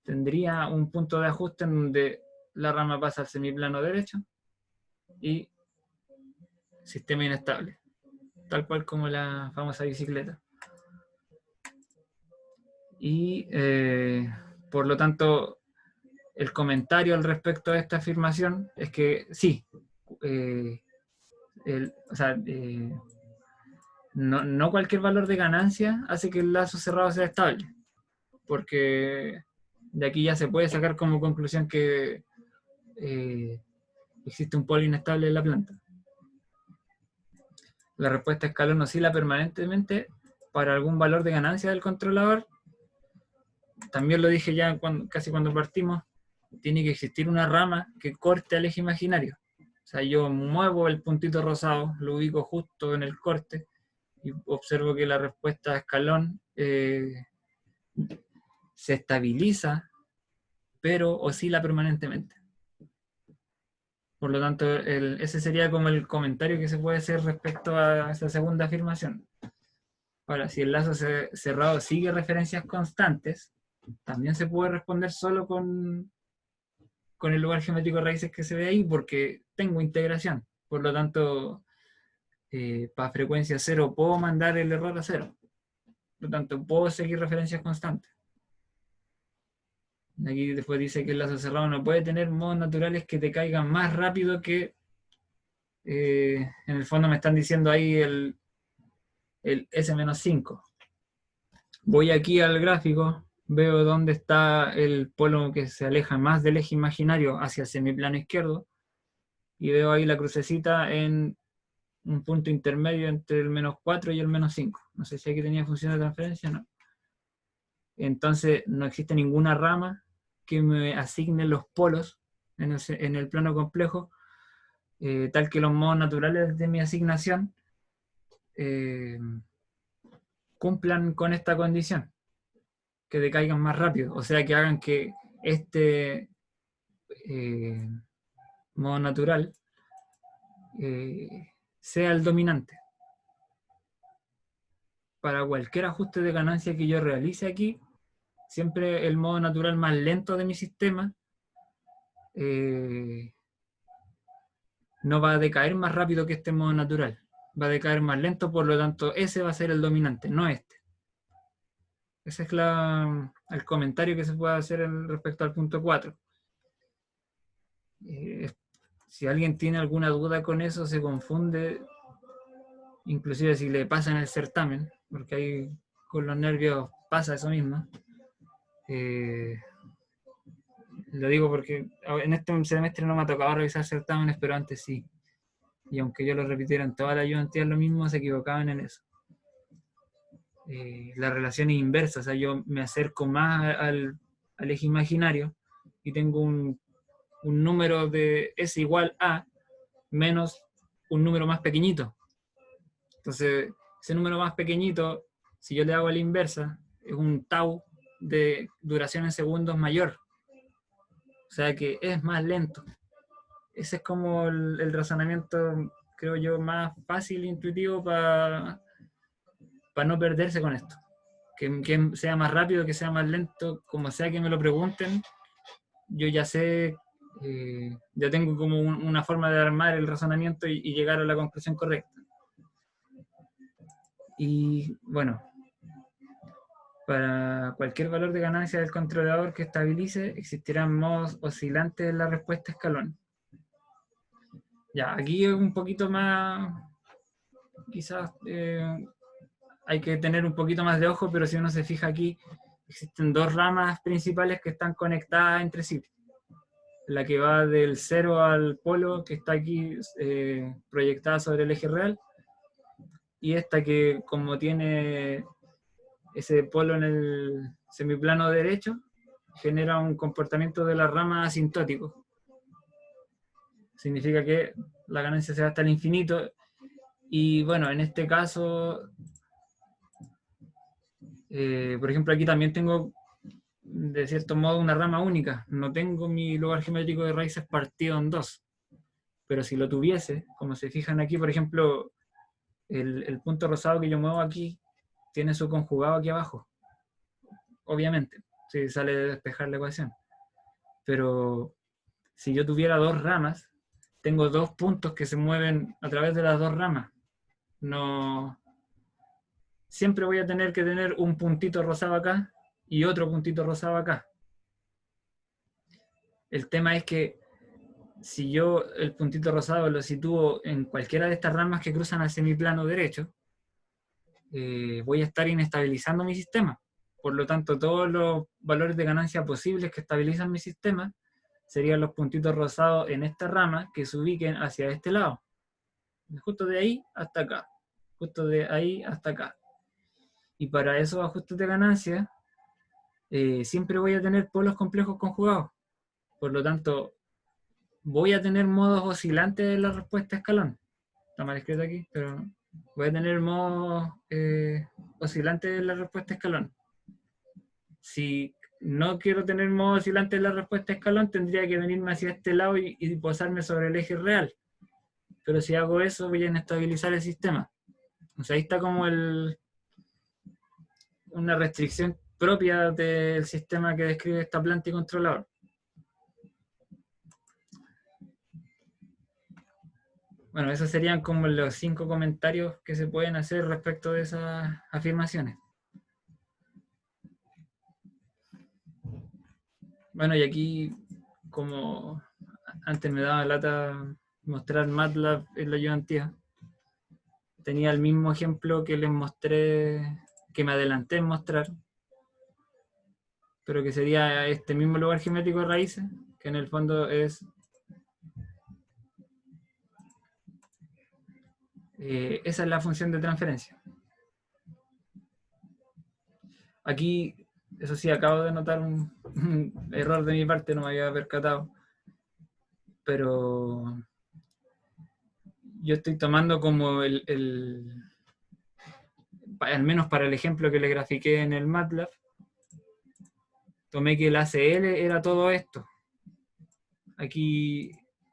tendría un punto de ajuste en donde la rama pasa al semiplano derecho y sistema inestable, tal cual como la famosa bicicleta. Y por lo tanto, el comentario al respecto de esta afirmación es que sí, no cualquier valor de ganancia hace que el lazo cerrado sea estable, porque de aquí ya se puede sacar como conclusión que existe un polo inestable en la planta. La respuesta escalón oscila permanentemente para algún valor de ganancia del controlador. También lo dije ya casi cuando partimos, tiene que existir una rama que corte al eje imaginario. O sea, yo muevo el puntito rosado, lo ubico justo en el corte y observo que la respuesta escalón se estabiliza, pero oscila permanentemente. Por lo tanto, ese sería como el comentario que se puede hacer respecto a esa segunda afirmación. Ahora, si el lazo cerrado sigue referencias constantes, también se puede responder solo con el lugar geométrico de raíces que se ve ahí, porque tengo integración. Por lo tanto, para frecuencia cero puedo mandar el error a cero. Por lo tanto, puedo seguir referencias constantes. Aquí después dice que el lazo cerrado no puede tener modos naturales que te caigan más rápido que, en el fondo me están diciendo ahí el S-5. Voy aquí al gráfico, veo dónde está el polo que se aleja más del eje imaginario hacia el semiplano izquierdo, y veo ahí la crucecita en un punto intermedio entre el -4 y el -5. No sé si aquí tenía función de transferencia o no. Entonces no existe ninguna rama que me asigne los polos en el plano complejo, tal que los modos naturales de mi asignación cumplan con esta condición, que decaigan más rápido, o sea, que hagan que este modo natural sea el dominante. Para cualquier ajuste de ganancia que yo realice aquí, siempre el modo natural más lento de mi sistema no va a decaer más rápido que este modo natural. Va a decaer más lento, por lo tanto, ese va a ser el dominante, no este. Ese es el comentario que se puede hacer respecto al punto 4. Si alguien tiene alguna duda con eso, se confunde, inclusive si le pasa en el certamen, porque ahí con los nervios pasa eso mismo. Lo digo porque en este semestre no me ha tocado revisar certámenes, pero antes sí. Y aunque yo lo repitiera en toda la ayudantía lo mismo, se equivocaban en eso. La relación es inversa, o sea, yo me acerco más al eje imaginario y tengo un número de S igual a menos un número más pequeñito. Entonces, ese número más pequeñito, si yo le hago a la inversa, es un tau de duración en segundos mayor. O sea que es más lento. Ese es como el razonamiento, creo yo, más fácil e intuitivo para no perderse con esto. Que sea más rápido, que sea más lento, como sea que me lo pregunten, yo ya sé, ya tengo como una forma de armar el razonamiento y llegar a la conclusión correcta. Y bueno, para cualquier valor de ganancia del controlador que estabilice, existirán modos oscilantes en la respuesta escalón. Ya, aquí es un poquito más, quizás hay que tener un poquito más de ojo, pero si uno se fija aquí, existen dos ramas principales que están conectadas entre sí. La que va del cero al polo, que está aquí proyectada sobre el eje real, y esta que como tiene ese polo en el semiplano derecho, genera un comportamiento de la rama asintótico. Significa que la ganancia se va hasta el infinito, y bueno, en este caso, por ejemplo, aquí también tengo de cierto modo una rama única. No tengo mi lugar geométrico de raíces partido en dos. Pero si lo tuviese, como se fijan aquí, por ejemplo, el punto rosado que yo muevo aquí tiene su conjugado aquí abajo. Obviamente, si sale de despejar la ecuación. Pero si yo tuviera dos ramas, tengo dos puntos que se mueven a través de las dos ramas. No, siempre voy a tener que tener un puntito rosado acá y otro puntito rosado acá. El tema es que si yo el puntito rosado lo sitúo en cualquiera de estas ramas que cruzan al semiplano derecho, voy a estar inestabilizando mi sistema. Por lo tanto, todos los valores de ganancia posibles que estabilizan mi sistema serían los puntitos rosados en esta rama que se ubiquen hacia este lado. Justo de ahí hasta acá. Justo de ahí hasta acá. Y para esos ajustes de ganancia, siempre voy a tener polos complejos conjugados. Por lo tanto, voy a tener modos oscilantes de la respuesta a escalón. Está mal escrito aquí, pero voy a tener modos oscilantes de la respuesta a escalón. Si no quiero tener modo oscilante en la respuesta a escalón, tendría que venirme hacia este lado y posarme sobre el eje real. Pero si hago eso, voy a inestabilizar el sistema. O sea, ahí está como una restricción propia del sistema que describe esta planta y controlador. Bueno, esos serían como los 5 comentarios que se pueden hacer respecto de esas afirmaciones. Bueno, y aquí, como antes me daba lata mostrar MATLAB en la ayudantía, tenía el mismo ejemplo que les mostré, que me adelanté en mostrar, pero que sería este mismo lugar geométrico de raíces, que en el fondo es esa es la función de transferencia. Aquí, eso sí, acabo de notar un error de mi parte, no me había percatado, pero yo estoy tomando como al menos para el ejemplo que le grafiqué en el MATLAB, tomé que el ACL era todo esto. Aquí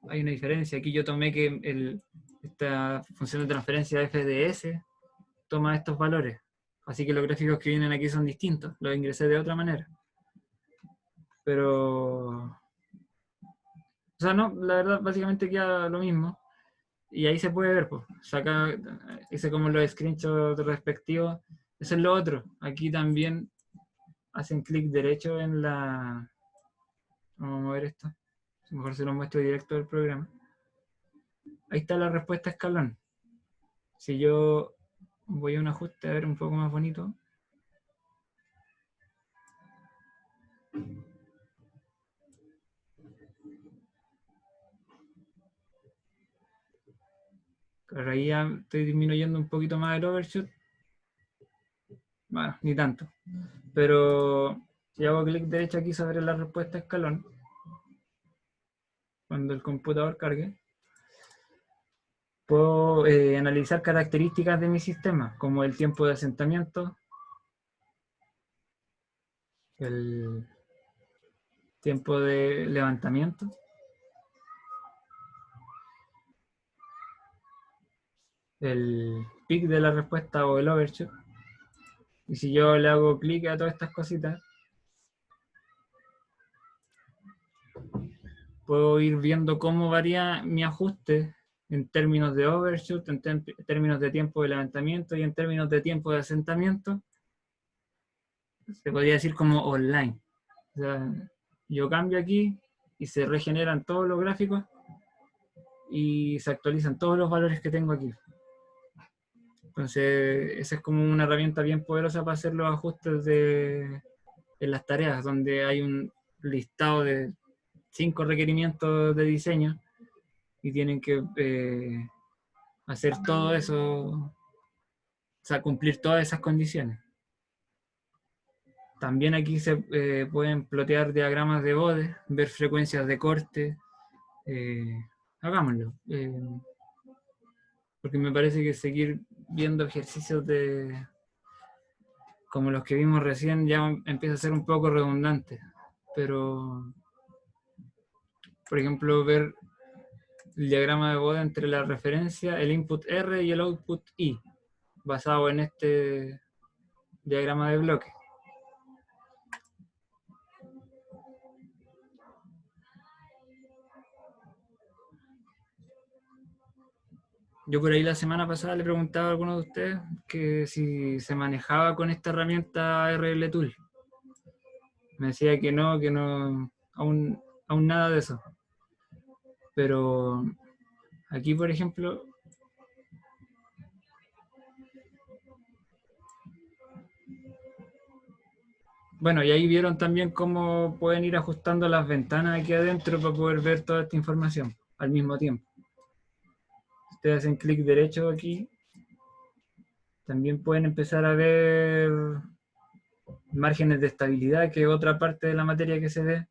hay una diferencia. Aquí yo tomé que esta función de transferencia FDS toma estos valores. Así que los gráficos que vienen aquí son distintos. Los ingresé de otra manera. Pero... O sea, no, la verdad básicamente queda lo mismo. Y ahí se puede ver, pues. Acá hice como los screenshots respectivos. Eso es lo otro. Aquí también hacen clic derecho en la... Vamos a mover esto. Mejor se lo muestro directo del programa. Ahí está la respuesta a escalón. Si yo voy a un ajuste a ver un poco más bonito. Claro, ahí ya estoy disminuyendo un poquito más el overshoot. Bueno, ni tanto. Pero si hago clic derecho aquí sobre la respuesta a escalón, cuando el computador cargue, puedo analizar características de mi sistema, como el tiempo de asentamiento, el tiempo de levantamiento, el peak de la respuesta o el overshoot. Y si yo le hago clic a todas estas cositas, puedo ir viendo cómo varía mi ajuste en términos de overshoot, en términos de tiempo de levantamiento y en términos de tiempo de asentamiento. Se podría decir como online. O sea, yo cambio aquí y se regeneran todos los gráficos y se actualizan todos los valores que tengo aquí. Entonces, esa es como una herramienta bien poderosa para hacer los ajustes en las tareas, donde hay un listado de 5 requerimientos de diseño y tienen que hacer todo eso, o sea, cumplir todas esas condiciones. También aquí se pueden plotear diagramas de Bode, ver frecuencias de corte. Hagámoslo. Porque me parece que seguir viendo ejercicios como los que vimos recién ya empieza a ser un poco redundante. Pero, por ejemplo, ver el diagrama de Bode entre la referencia, el input R y el output I, basado en este diagrama de bloque. Yo por ahí la semana pasada le preguntaba a algunos de ustedes que si se manejaba con esta herramienta RL Tool. Me decía que no, aún nada de eso. Pero aquí, por ejemplo, bueno, y ahí vieron también cómo pueden ir ajustando las ventanas aquí adentro para poder ver toda esta información al mismo tiempo. Ustedes hacen clic derecho aquí, también pueden empezar a ver márgenes de estabilidad, que es otra parte de la materia que se ve.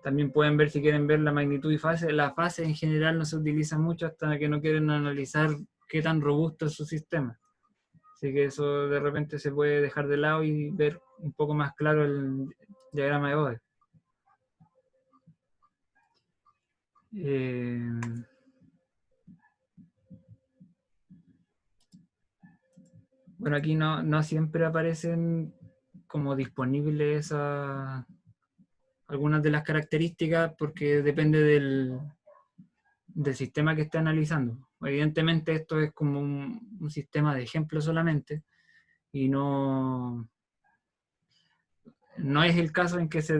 También pueden ver, si quieren ver, la magnitud y fase. La fase en general no se utiliza mucho hasta que no quieren analizar qué tan robusto es su sistema. Así que eso de repente se puede dejar de lado y ver un poco más claro el diagrama de Bode. Bueno, aquí no siempre aparecen como disponibles algunas de las características porque depende del sistema que esté analizando. Evidentemente esto es como un sistema de ejemplo solamente y no es el caso en que se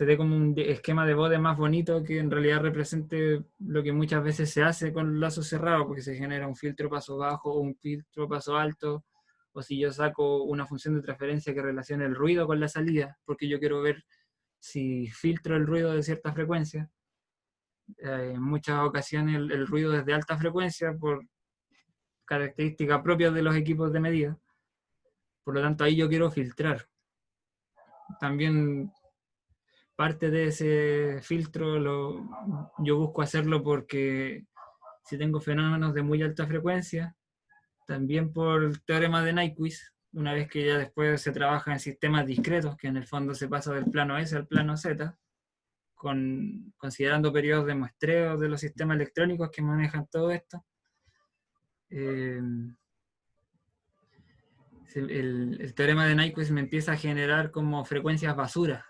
dé como un esquema de Bode más bonito que en realidad represente lo que muchas veces se hace con el lazo cerrado, porque se genera un filtro paso bajo o un filtro paso alto, o si yo saco una función de transferencia que relacione el ruido con la salida, porque yo quiero ver si filtro el ruido de cierta frecuencia. En muchas ocasiones el ruido es de alta frecuencia por características propias de los equipos de medida. Por lo tanto, ahí yo quiero filtrar. También parte de ese filtro yo busco hacerlo porque si tengo fenómenos de muy alta frecuencia, también por el teorema de Nyquist, una vez que ya después se trabaja en sistemas discretos, que en el fondo se pasa del plano S al plano Z, considerando periodos de muestreo de los sistemas electrónicos que manejan todo esto. El teorema de Nyquist me empieza a generar como frecuencias basura,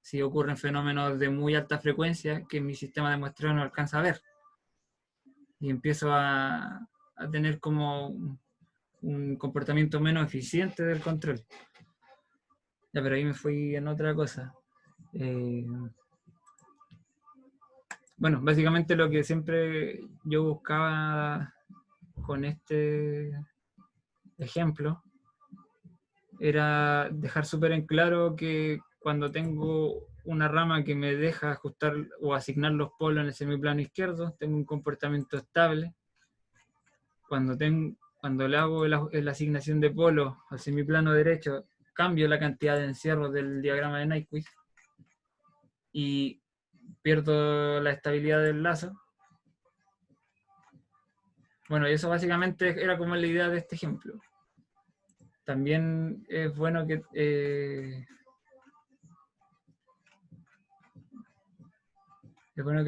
si ocurren fenómenos de muy alta frecuencia que mi sistema de muestreo no alcanza a ver. Y empiezo a tener como un comportamiento menos eficiente del control. Ya, pero ahí me fui en otra cosa. Bueno, básicamente lo que siempre yo buscaba con este ejemplo era dejar súper en claro que cuando tengo una rama que me deja ajustar o asignar los polos en el semiplano izquierdo, tengo un comportamiento estable. Cuando le hago la asignación de polos al semiplano derecho, cambio la cantidad de encierros del diagrama de Nyquist y pierdo la estabilidad del lazo. Bueno, y eso básicamente era como la idea de este ejemplo. También es bueno que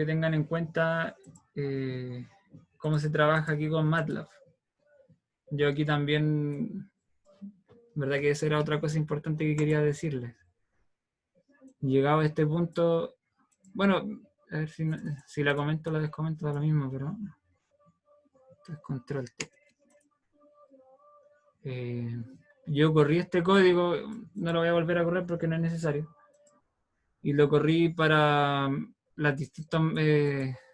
tengan en cuenta cómo se trabaja aquí con MATLAB. Yo aquí también, verdad que esa era otra cosa importante que quería decirles. Llegado a este punto, bueno, a ver si la comento o la descomento, da lo mismo, pero esto es control T. Yo corrí este código, no lo voy a volver a correr porque no es necesario. y lo corrí para las distintas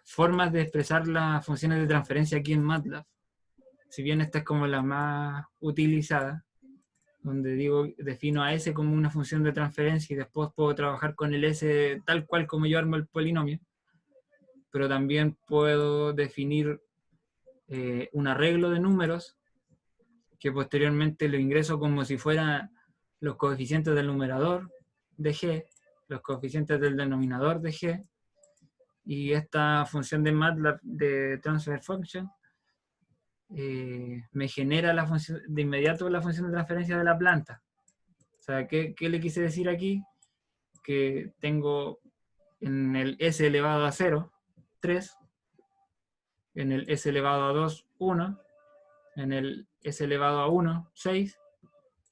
formas de expresar las funciones de transferencia aquí en MATLAB. Si bien esta es como la más utilizada, donde digo, defino a S como una función de transferencia y después puedo trabajar con el S tal cual como yo armo el polinomio, pero también puedo definir un arreglo de números que posteriormente lo ingreso como si fueran los coeficientes del numerador de G, los coeficientes del denominador de G, y esta función de MATLAB de transfer function me genera la función, de inmediato la función de transferencia de la planta. O sea, ¿qué le quise decir aquí? Que tengo en el s elevado a 0, 3, en el s elevado a 2, 1, en el s elevado a 1, 6,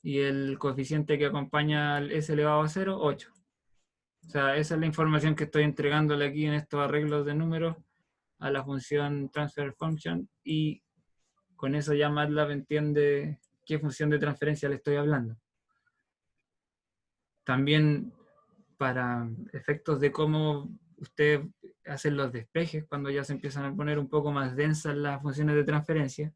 y el coeficiente que acompaña al s elevado a 0, 8. O sea, esa es la información que estoy entregándole aquí en estos arreglos de números a la función transfer function, y con eso ya MATLAB entiende qué función de transferencia le estoy hablando. También para efectos de cómo usted hace los despejes, cuando ya se empiezan a poner un poco más densas las funciones de transferencia.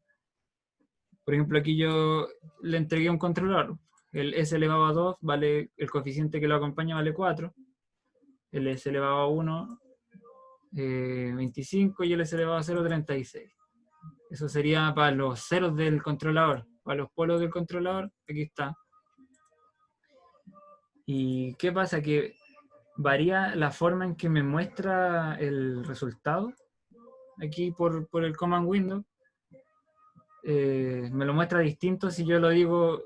Por ejemplo, aquí yo le entregué un controlador. El s elevado a 2 vale, el coeficiente que lo acompaña vale 4. El s elevado a 1, 25, y el s elevado a 0, 36. Eso sería para los ceros del controlador. Para los polos del controlador, aquí está. ¿Y qué pasa? Que varía la forma en que me muestra el resultado. Aquí por el command window. Me lo muestra distinto si yo lo digo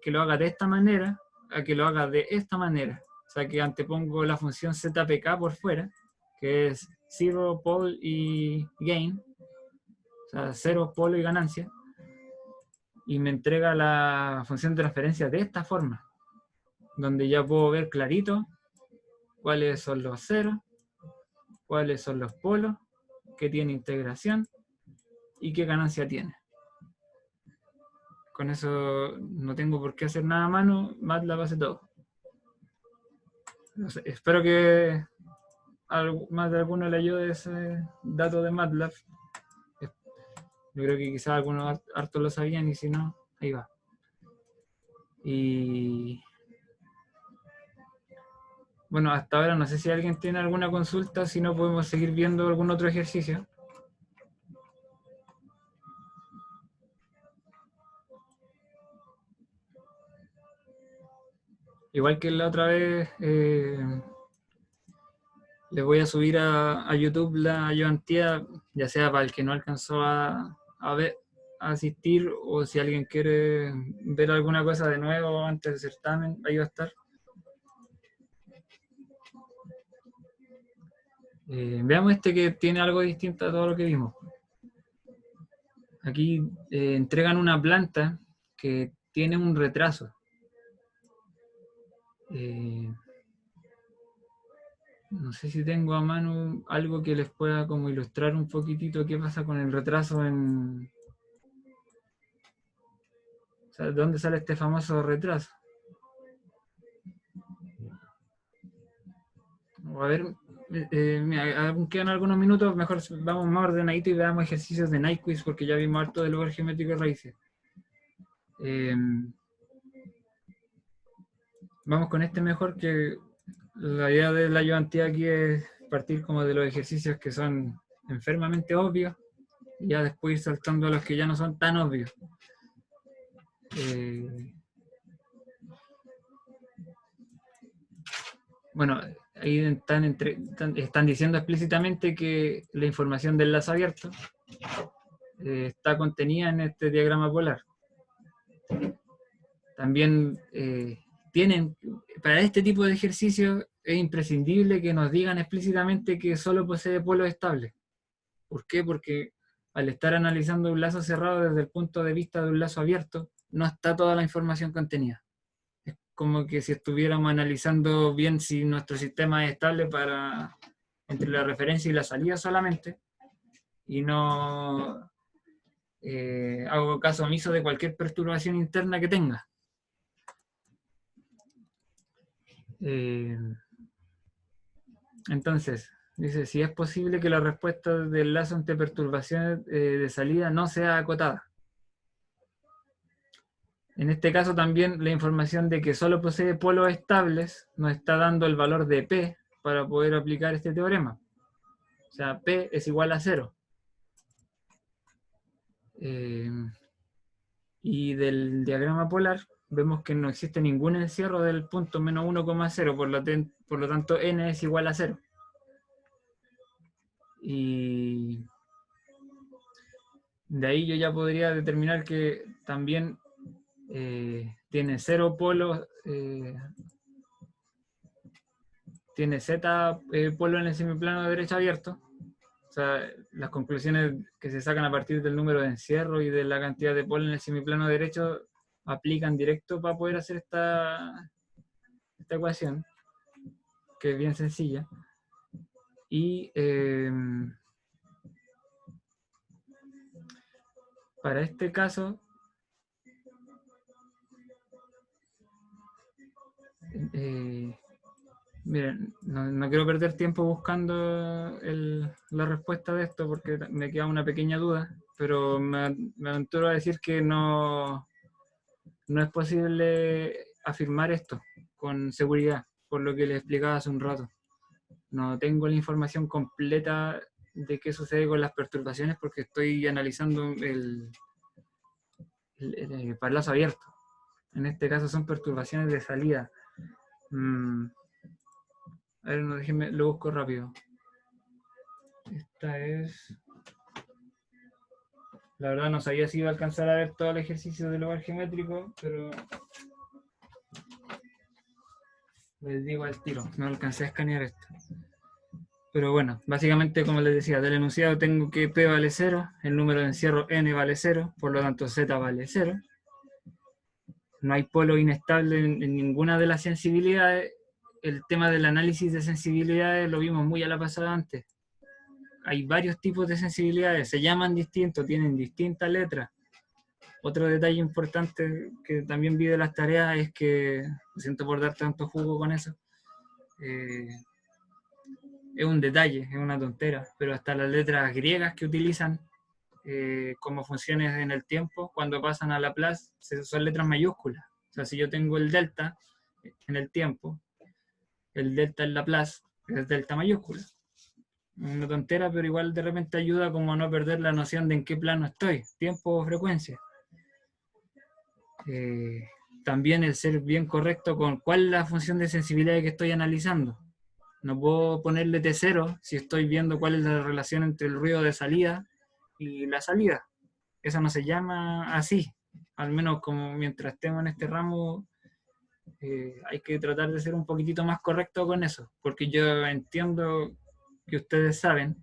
que lo haga de esta manera a que lo haga de esta manera. O sea, que antepongo la función zpk por fuera, que es zero, pole y gain. O sea, cero, polo y ganancia. Y me entrega la función de transferencia de esta forma, donde ya puedo ver clarito cuáles son los ceros, cuáles son los polos, qué tiene integración y qué ganancia tiene. Con eso no tengo por qué hacer nada a mano, MATLAB hace todo. No sé, espero que más de alguno le ayude ese dato de MATLAB. Yo creo que quizás algunos hartos lo sabían, y si no, ahí va. Y bueno, hasta ahora no sé si alguien tiene alguna consulta, si no podemos seguir viendo algún otro ejercicio. Igual que la otra vez, les voy a subir a YouTube la ayudantía, ya sea para el que no alcanzó a ver, a asistir, o si alguien quiere ver alguna cosa de nuevo antes del certamen, ahí va a estar. Veamos este, que tiene algo distinto a todo lo que vimos. Aquí entregan una planta que tiene un retraso. No sé si tengo a mano algo que les pueda como ilustrar un poquitito qué pasa con el retraso en... O sea, ¿de dónde sale este famoso retraso? A ver, aún quedan algunos minutos, mejor vamos más ordenadito y veamos ejercicios de Night Quiz, porque ya vimos harto del lugar geométrico de raíces. Vamos con este mejor, que la idea de la ayudantía aquí es partir como de los ejercicios que son enfermamente obvios, y ya después ir saltando a los que ya no son tan obvios. Bueno, ahí están diciendo explícitamente que la información del enlace abierto está contenida en este diagrama polar. También para este tipo de ejercicios es imprescindible que nos digan explícitamente que solo posee polos estables. ¿Por qué? Porque al estar analizando un lazo cerrado desde el punto de vista de un lazo abierto, no está toda la información contenida. Es como que si estuviéramos analizando bien si nuestro sistema es estable entre la referencia y la salida solamente, y no hago caso omiso de cualquier perturbación interna que tenga. Eh, entonces, dice, si es posible que la respuesta del lazo ante perturbaciones de salida no sea acotada. En este caso también la información de que solo posee polos estables nos está dando el valor de P para poder aplicar este teorema. O sea, P es igual a 0. Y del diagrama polar vemos que no existe ningún encierro del punto menos 1,0, por lo tanto n es igual a 0. Y de ahí yo ya podría determinar que también tiene 0 polos, tiene z polo en el semiplano de derecho abierto. O sea, las conclusiones que se sacan a partir del número de encierro y de la cantidad de polo en el semiplano derecho aplican directo para poder hacer esta ecuación, que es bien sencilla. Y para este caso, miren, no quiero perder tiempo buscando la respuesta de esto porque me queda una pequeña duda, pero me aventuro a decir que no es posible afirmar esto con seguridad, por lo que les explicaba hace un rato. No tengo la información completa de qué sucede con las perturbaciones porque estoy analizando el parlazo abierto. En este caso son perturbaciones de salida. A ver, no, déjenme, lo busco rápido. Esta es... La verdad no sabía si iba a alcanzar a ver todo el ejercicio del hogar geométrico, pero les digo al tiro, no alcancé a escanear esto. Pero bueno, básicamente como les decía, del enunciado tengo que P vale 0, el número de encierro N vale 0, por lo tanto Z vale 0. No hay polo inestable en ninguna de las sensibilidades. El tema del análisis de sensibilidades lo vimos muy a la pasada antes. Hay varios tipos de sensibilidades, se llaman distintos, tienen distintas letras. Otro detalle importante que también vi de las tareas es que, lo siento por dar tanto jugo con eso, es un detalle, es una tontera, pero hasta las letras griegas que utilizan como funciones en el tiempo, cuando pasan a Laplace, son letras mayúsculas. O sea, si yo tengo el delta en el tiempo, el delta en Laplace es delta mayúscula. Una tontera, pero igual de repente ayuda como a no perder la noción de en qué plano estoy, tiempo o frecuencia. También el ser bien correcto con cuál es la función de sensibilidad que estoy analizando. No puedo ponerle T0 si estoy viendo cuál es la relación entre el ruido de salida y la salida. Eso no se llama así. Al menos como mientras estemos en este ramo, hay que tratar de ser un poquitito más correcto con eso. Porque yo entiendo que ustedes saben,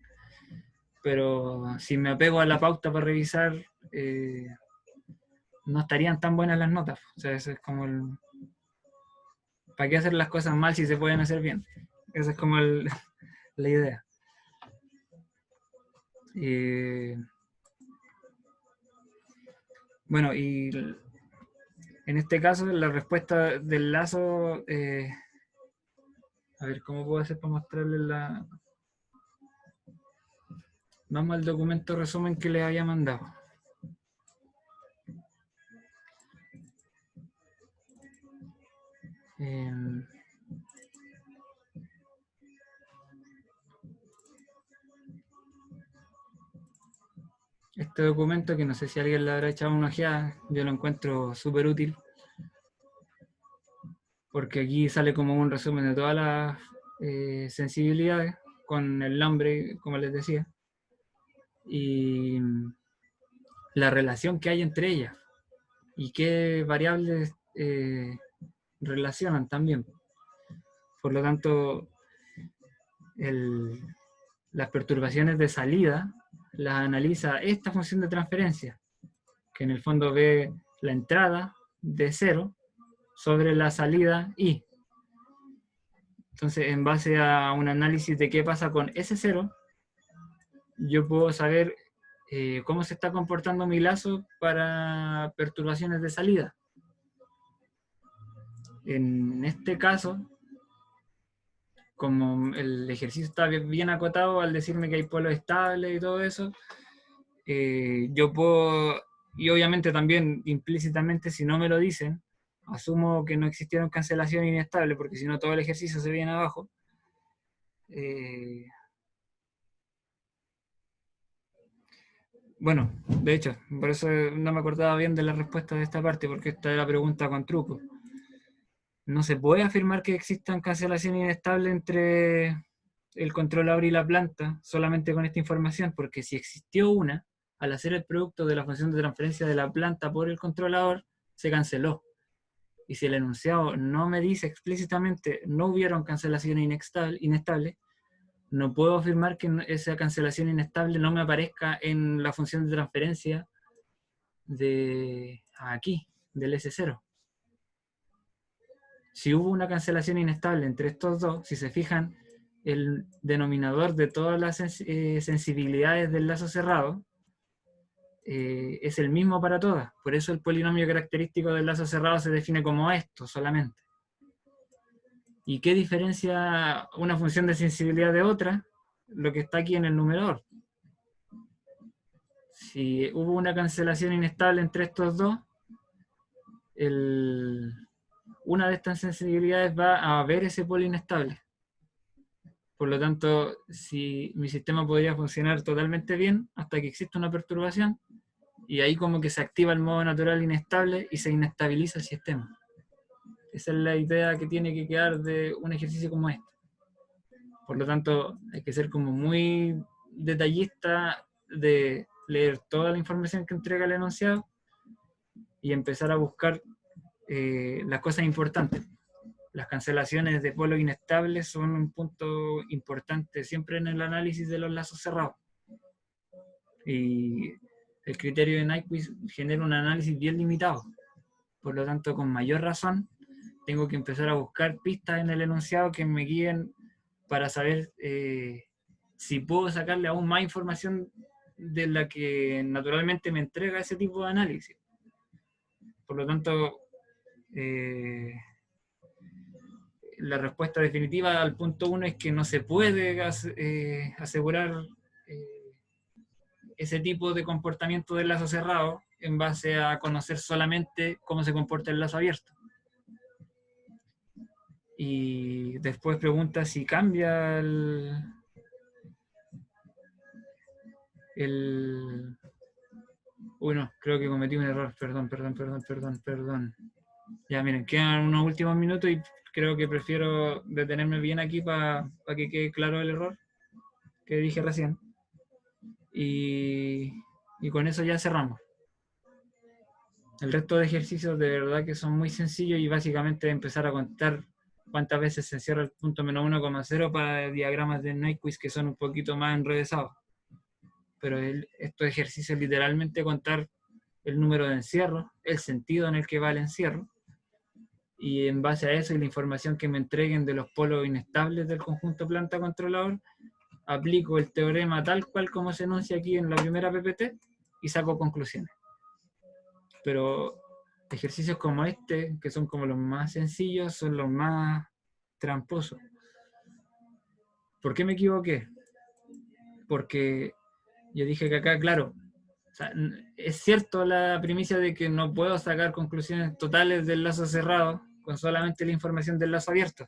pero si me apego a la pauta para revisar, no estarían tan buenas las notas. O sea, eso es como el... ¿Para qué hacer las cosas mal si se pueden hacer bien? Esa es como la idea. Bueno, y en este caso la respuesta del lazo, a ver, ¿cómo puedo hacer para mostrarles la... Vamos al documento resumen que les había mandado. Este documento, que no sé si alguien le habrá echado una ojeada, yo lo encuentro súper útil, porque aquí sale como un resumen de todas las sensibilidades, con el nombre, como les decía, y la relación que hay entre ellas, y qué variables relacionan también. Por lo tanto, las perturbaciones de salida las analiza esta función de transferencia, que en el fondo ve la entrada de 0 sobre la salida i. Entonces, en base a un análisis de qué pasa con ese 0, yo puedo saber cómo se está comportando mi lazo para perturbaciones de salida. En este caso, como el ejercicio está bien acotado al decirme que hay polos estables y todo eso, yo puedo, y obviamente también implícitamente si no me lo dicen, asumo que no existieron cancelaciones inestables, porque si no todo el ejercicio se viene abajo. Bueno, de hecho, por eso no me acordaba bien de la respuesta de esta parte, porque esta es la pregunta con truco. No se puede afirmar que existan cancelaciones inestables entre el controlador y la planta solamente con esta información, porque si existió una, al hacer el producto de la función de transferencia de la planta por el controlador, se canceló. Y si el enunciado no me dice explícitamente no hubieron cancelaciones inestables, no puedo afirmar que esa cancelación inestable no me aparezca en la función de transferencia de aquí, del S0. Si hubo una cancelación inestable entre estos dos, si se fijan, el denominador de todas las sensibilidades del lazo cerrado es el mismo para todas. Por eso el polinomio característico del lazo cerrado se define como esto solamente. ¿Y qué diferencia una función de sensibilidad de otra? Lo que está aquí en el numerador. Si hubo una cancelación inestable entre estos dos, una de estas sensibilidades va a ver ese polo inestable. Por lo tanto, si mi sistema podría funcionar totalmente bien hasta que exista una perturbación, y ahí como que se activa el modo natural inestable y se inestabiliza el sistema. Esa es la idea que tiene que quedar de un ejercicio como este. Por lo tanto, hay que ser como muy detallista de leer toda la información que entrega el enunciado y empezar a buscar las cosas importantes. Las cancelaciones de polos inestables son un punto importante siempre en el análisis de los lazos cerrados. Y el criterio de Nyquist genera un análisis bien limitado. Por lo tanto, con mayor razón, tengo que empezar a buscar pistas en el enunciado que me guíen para saber si puedo sacarle aún más información de la que naturalmente me entrega ese tipo de análisis. Por lo tanto, la respuesta definitiva al punto 1 es que no se puede asegurar ese tipo de comportamiento del lazo cerrado en base a conocer solamente cómo se comporta el lazo abierto. Y después pregunta si cambia Uy, no, creo que cometí un error. Perdón. Ya, miren, quedan unos últimos minutos y creo que prefiero detenerme bien aquí para que quede claro el error que dije recién. Y con eso ya cerramos. El resto de ejercicios de verdad que son muy sencillos y básicamente empezar a contar cuántas veces se encierra el punto menos 1,0 para diagramas de Nyquist que son un poquito más enrevesados. Pero estos ejercicios literalmente contar el número de encierros, el sentido en el que va el encierro, y en base a eso y la información que me entreguen de los polos inestables del conjunto planta controlador, aplico el teorema tal cual como se enuncia aquí en la primera PPT y saco conclusiones. Pero ejercicios como este, que son como los más sencillos, son los más tramposos. ¿Por qué me equivoqué? Porque yo dije que acá, claro, o sea, es cierto la primicia de que no puedo sacar conclusiones totales del lazo cerrado con solamente la información del lazo abierto.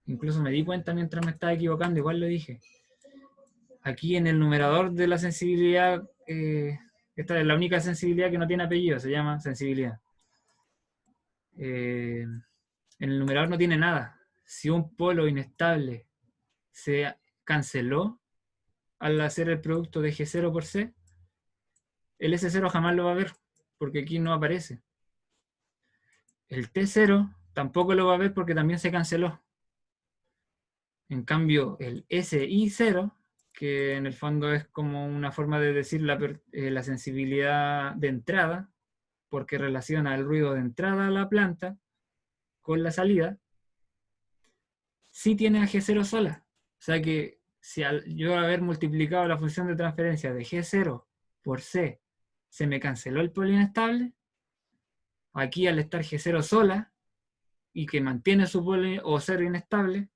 Incluso me di cuenta mientras me estaba equivocando, igual lo dije. Aquí en el numerador de la sensibilidad, esta es la única sensibilidad que no tiene apellido, se llama sensibilidad. En el numerador no tiene nada. Si un polo inestable se canceló al hacer el producto de G0 por C, el S0 jamás lo va a ver, porque aquí no aparece. El T0 tampoco lo va a ver porque también se canceló. En cambio, el SI0, que en el fondo es como una forma de decir la sensibilidad de entrada, porque relaciona el ruido de entrada a la planta con la salida, sí tiene a G0 sola. O sea que si yo haber multiplicado la función de transferencia de G0 por C, se me canceló el polo inestable, aquí al estar G0 sola, y que mantiene su polo o cero inestable,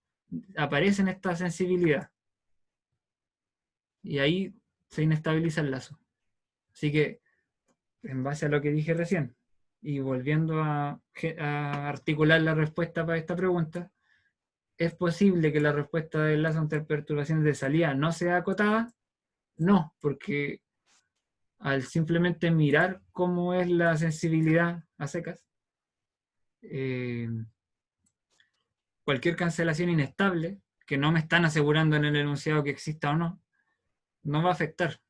aparece en esta sensibilidad. Y ahí se inestabiliza el lazo. Así que, en base a lo que dije recién, y volviendo a articular la respuesta para esta pregunta, ¿es posible que la respuesta del lazo ante perturbaciones de salida no sea acotada? No, porque al simplemente mirar cómo es la sensibilidad a secas, cualquier cancelación inestable, que no me están asegurando en el enunciado que exista o no, no va a afectar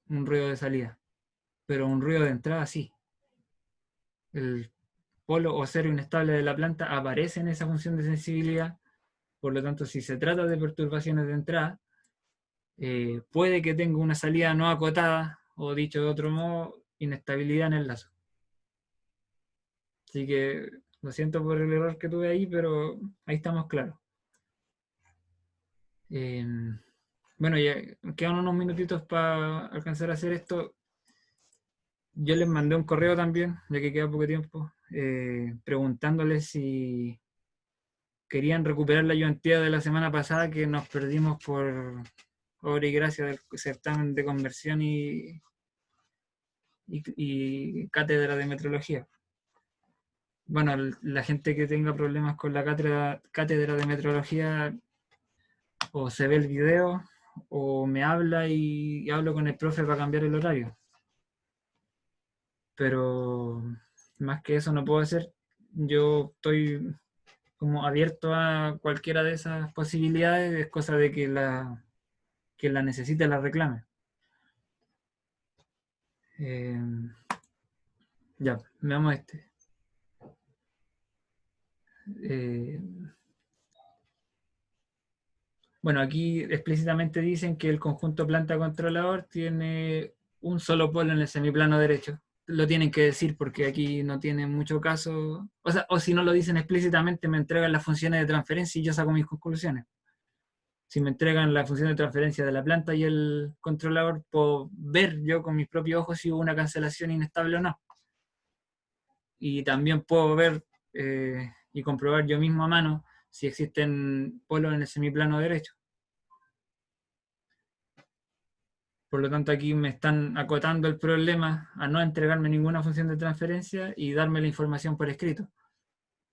un ruido de salida, pero un ruido de entrada sí. El polo o cero inestable de la planta aparece en esa función de sensibilidad, por lo tanto, si se trata de perturbaciones de entrada, puede que tenga una salida no acotada, o dicho de otro modo, inestabilidad en el lazo. Así que lo siento por el error que tuve ahí, pero ahí estamos claros. Bueno, ya quedan unos minutitos para alcanzar a hacer esto. Yo les mandé un correo también, ya que queda poco tiempo, preguntándoles si querían recuperar la ayudantía de la semana pasada que nos perdimos por obra y gracia del certamen de conversión y cátedra de metrología. Bueno, la gente que tenga problemas con la cátedra de metrología o se ve el video o me habla y hablo con el profe para cambiar el horario. Pero más que eso no puedo hacer. Yo estoy como abierto a cualquiera de esas posibilidades, es cosa de que la necesite la reclame. Ya, veamos este. Bueno, aquí explícitamente dicen que el conjunto planta controlador tiene un solo polo en el semiplano derecho. Lo tienen que decir porque aquí no tiene mucho caso. O sea, o si no lo dicen explícitamente, me entregan las funciones de transferencia y yo saco mis conclusiones. Si me entregan la función de transferencia de la planta y el controlador, puedo ver yo con mis propios ojos si hubo una cancelación inestable o no. Y también puedo ver y comprobar yo mismo a mano si existen polos en el semiplano derecho. Por lo tanto, aquí me están acotando el problema a no entregarme ninguna función de transferencia y darme la información por escrito.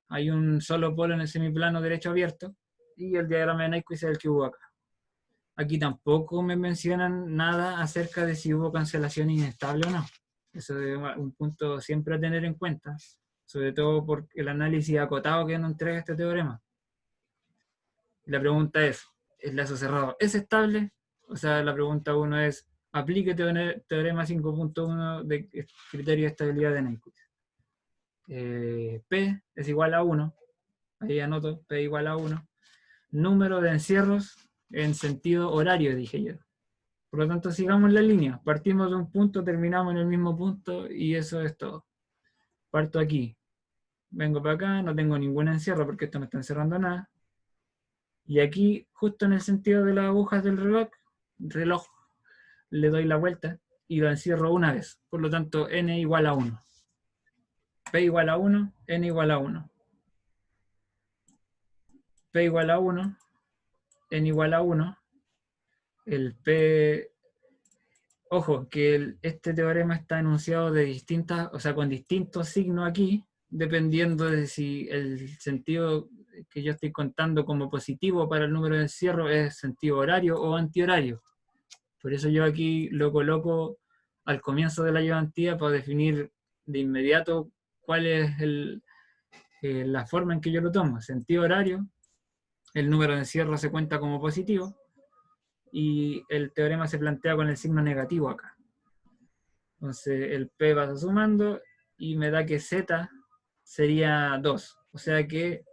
Hay un solo polo en el semiplano derecho abierto y el diagrama de Nyquist es el que hubo acá. Aquí tampoco me mencionan nada acerca de si hubo cancelación inestable o no. Eso es un punto siempre a tener en cuenta, sobre todo por el análisis acotado que nos entrega este teorema. La pregunta es, ¿el lazo cerrado es estable? O sea, la pregunta 1 es, aplique teorema 5.1 de criterio de estabilidad de Nyquist. P es igual a 1, ahí anoto, P igual a 1. Número de encierros en sentido horario, dije yo. Por lo tanto, sigamos la línea. Partimos de un punto, terminamos en el mismo punto y eso es todo. Parto aquí. Vengo para acá, no tengo ningún encierro porque esto no está encerrando nada. Y aquí, justo en el sentido de las agujas del reloj, le doy la vuelta y lo encierro una vez. Por lo tanto, n igual a 1. P igual a 1, n igual a 1. P igual a 1, n igual a 1. El P... Ojo, que este teorema está enunciado de distintas, o sea, con distintos signos aquí, dependiendo de si el sentido que yo estoy contando como positivo para el número de encierro es sentido horario o antihorario. Por eso yo aquí lo coloco al comienzo de la ayudantía para definir de inmediato cuál es la forma en que yo lo tomo. Sentido horario, el número de encierro se cuenta como positivo y el teorema se plantea con el signo negativo acá. Entonces el P va sumando y me da que Z sería 2. O sea que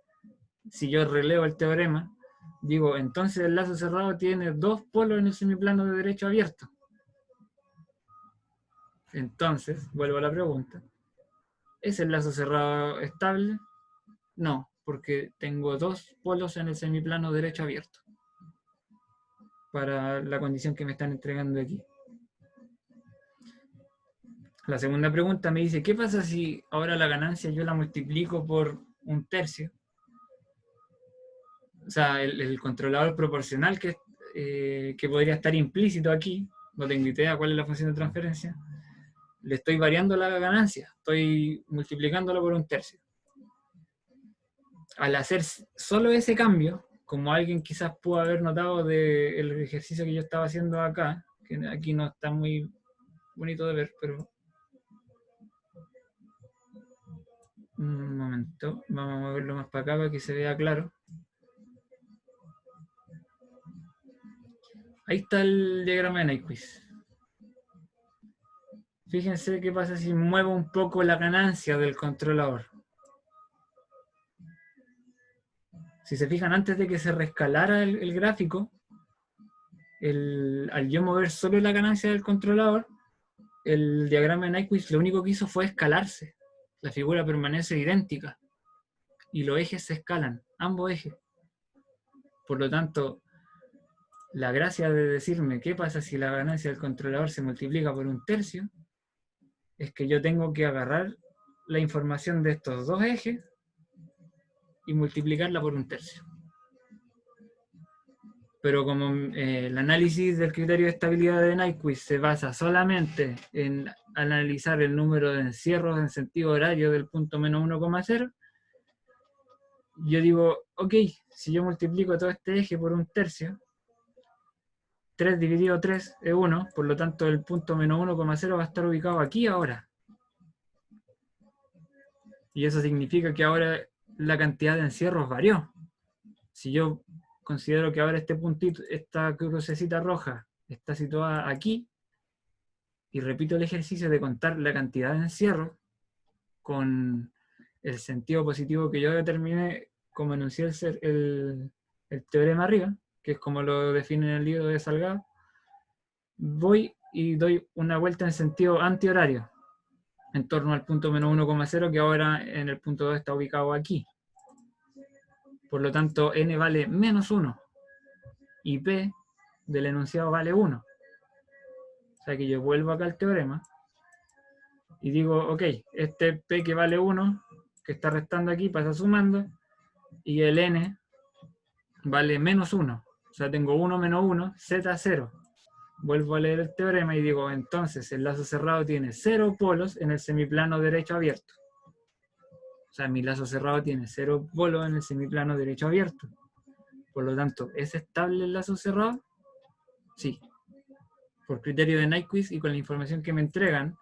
si yo releo el teorema, digo, entonces el lazo cerrado tiene dos polos en el semiplano de derecho abierto. Entonces, vuelvo a la pregunta. ¿Es el lazo cerrado estable? No, porque tengo dos polos en el semiplano derecho abierto. Para la condición que me están entregando aquí. La segunda pregunta me dice, ¿qué pasa si ahora la ganancia yo la multiplico por un tercio? o sea, el controlador proporcional que podría estar implícito aquí, no tengo idea cuál es la función de transferencia, le estoy variando la ganancia, estoy multiplicándolo por un tercio. Al hacer solo ese cambio, como alguien quizás pudo haber notado del ejercicio que yo estaba haciendo acá, que aquí no está muy bonito de ver, pero un momento, vamos a moverlo más para acá para que se vea claro. Ahí está el diagrama de Nyquist. Fíjense qué pasa si muevo un poco la ganancia del controlador. Si se fijan, antes de que se rescalara el gráfico, al yo mover solo la ganancia del controlador, el diagrama de Nyquist lo único que hizo fue escalarse. La figura permanece idéntica y los ejes se escalan, ambos ejes. Por lo tanto, la gracia de decirme qué pasa si la ganancia del controlador se multiplica por un tercio es que yo tengo que agarrar la información de estos dos ejes y multiplicarla por un tercio. Pero como el análisis del criterio de estabilidad de Nyquist se basa solamente en analizar el número de encierros en sentido horario del punto menos 1,0, yo digo, ok, si yo multiplico todo este eje por un tercio, 3 dividido 3 es 1, por lo tanto el punto menos 1,0 va a estar ubicado aquí ahora. Y eso significa que ahora la cantidad de encierros varió. Si yo considero que ahora este puntito, esta crucecita roja, está situada aquí, y repito el ejercicio de contar la cantidad de encierros con el sentido positivo que yo determiné como enuncié el teorema arriba, que es como lo define en el libro de Salgado, voy y doy una vuelta en sentido antihorario, en torno al punto menos 1,0, que ahora en el punto 2 está ubicado aquí. Por lo tanto, n vale menos 1 y p del enunciado vale 1. O sea que yo vuelvo acá al teorema y digo, ok, este p que vale 1, que está restando aquí, pasa sumando, y el n vale menos 1. O sea, tengo 1 menos 1, z0. Vuelvo a leer el teorema y digo, entonces el lazo cerrado tiene 0 polos en el semiplano derecho abierto. O sea, mi lazo cerrado tiene 0 polos en el semiplano derecho abierto. Por lo tanto, ¿es estable el lazo cerrado? Sí. Por criterio de Nyquist y con la información que me entregan,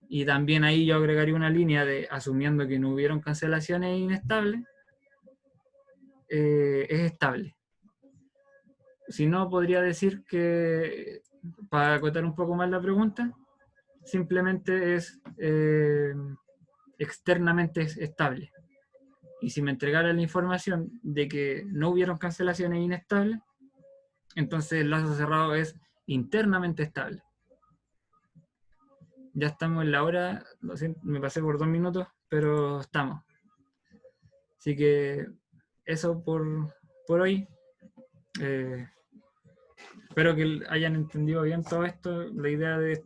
y también ahí yo agregaría una línea de asumiendo que no hubieron cancelaciones inestables, es estable. Si no, podría decir que, para acotar un poco más la pregunta, simplemente es externamente estable. Y si me entregara la información de que no hubieron cancelaciones inestables, entonces el lazo cerrado es internamente estable. Ya estamos en la hora, lo siento, me pasé por 2 minutos, pero estamos. Así que eso por hoy. Espero que hayan entendido bien todo esto. La idea de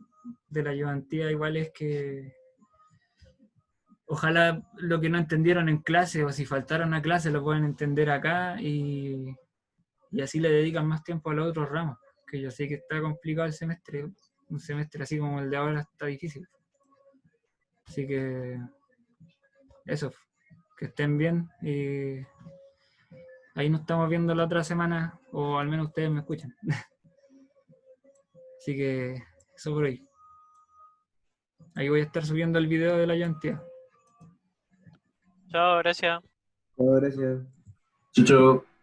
la ayudantía igual es que ojalá lo que no entendieron en clase o si faltaron a clase lo puedan entender acá y así le dedican más tiempo a los otros ramos, que yo sé que está complicado el semestre, un semestre así como el de ahora está difícil. Así que eso, que estén bien y ahí nos estamos viendo la otra semana, o al menos ustedes me escuchan. Así que eso por hoy. Ahí voy a estar subiendo el video de la ayudantía. Chao, gracias. Gracias. Chau, chau.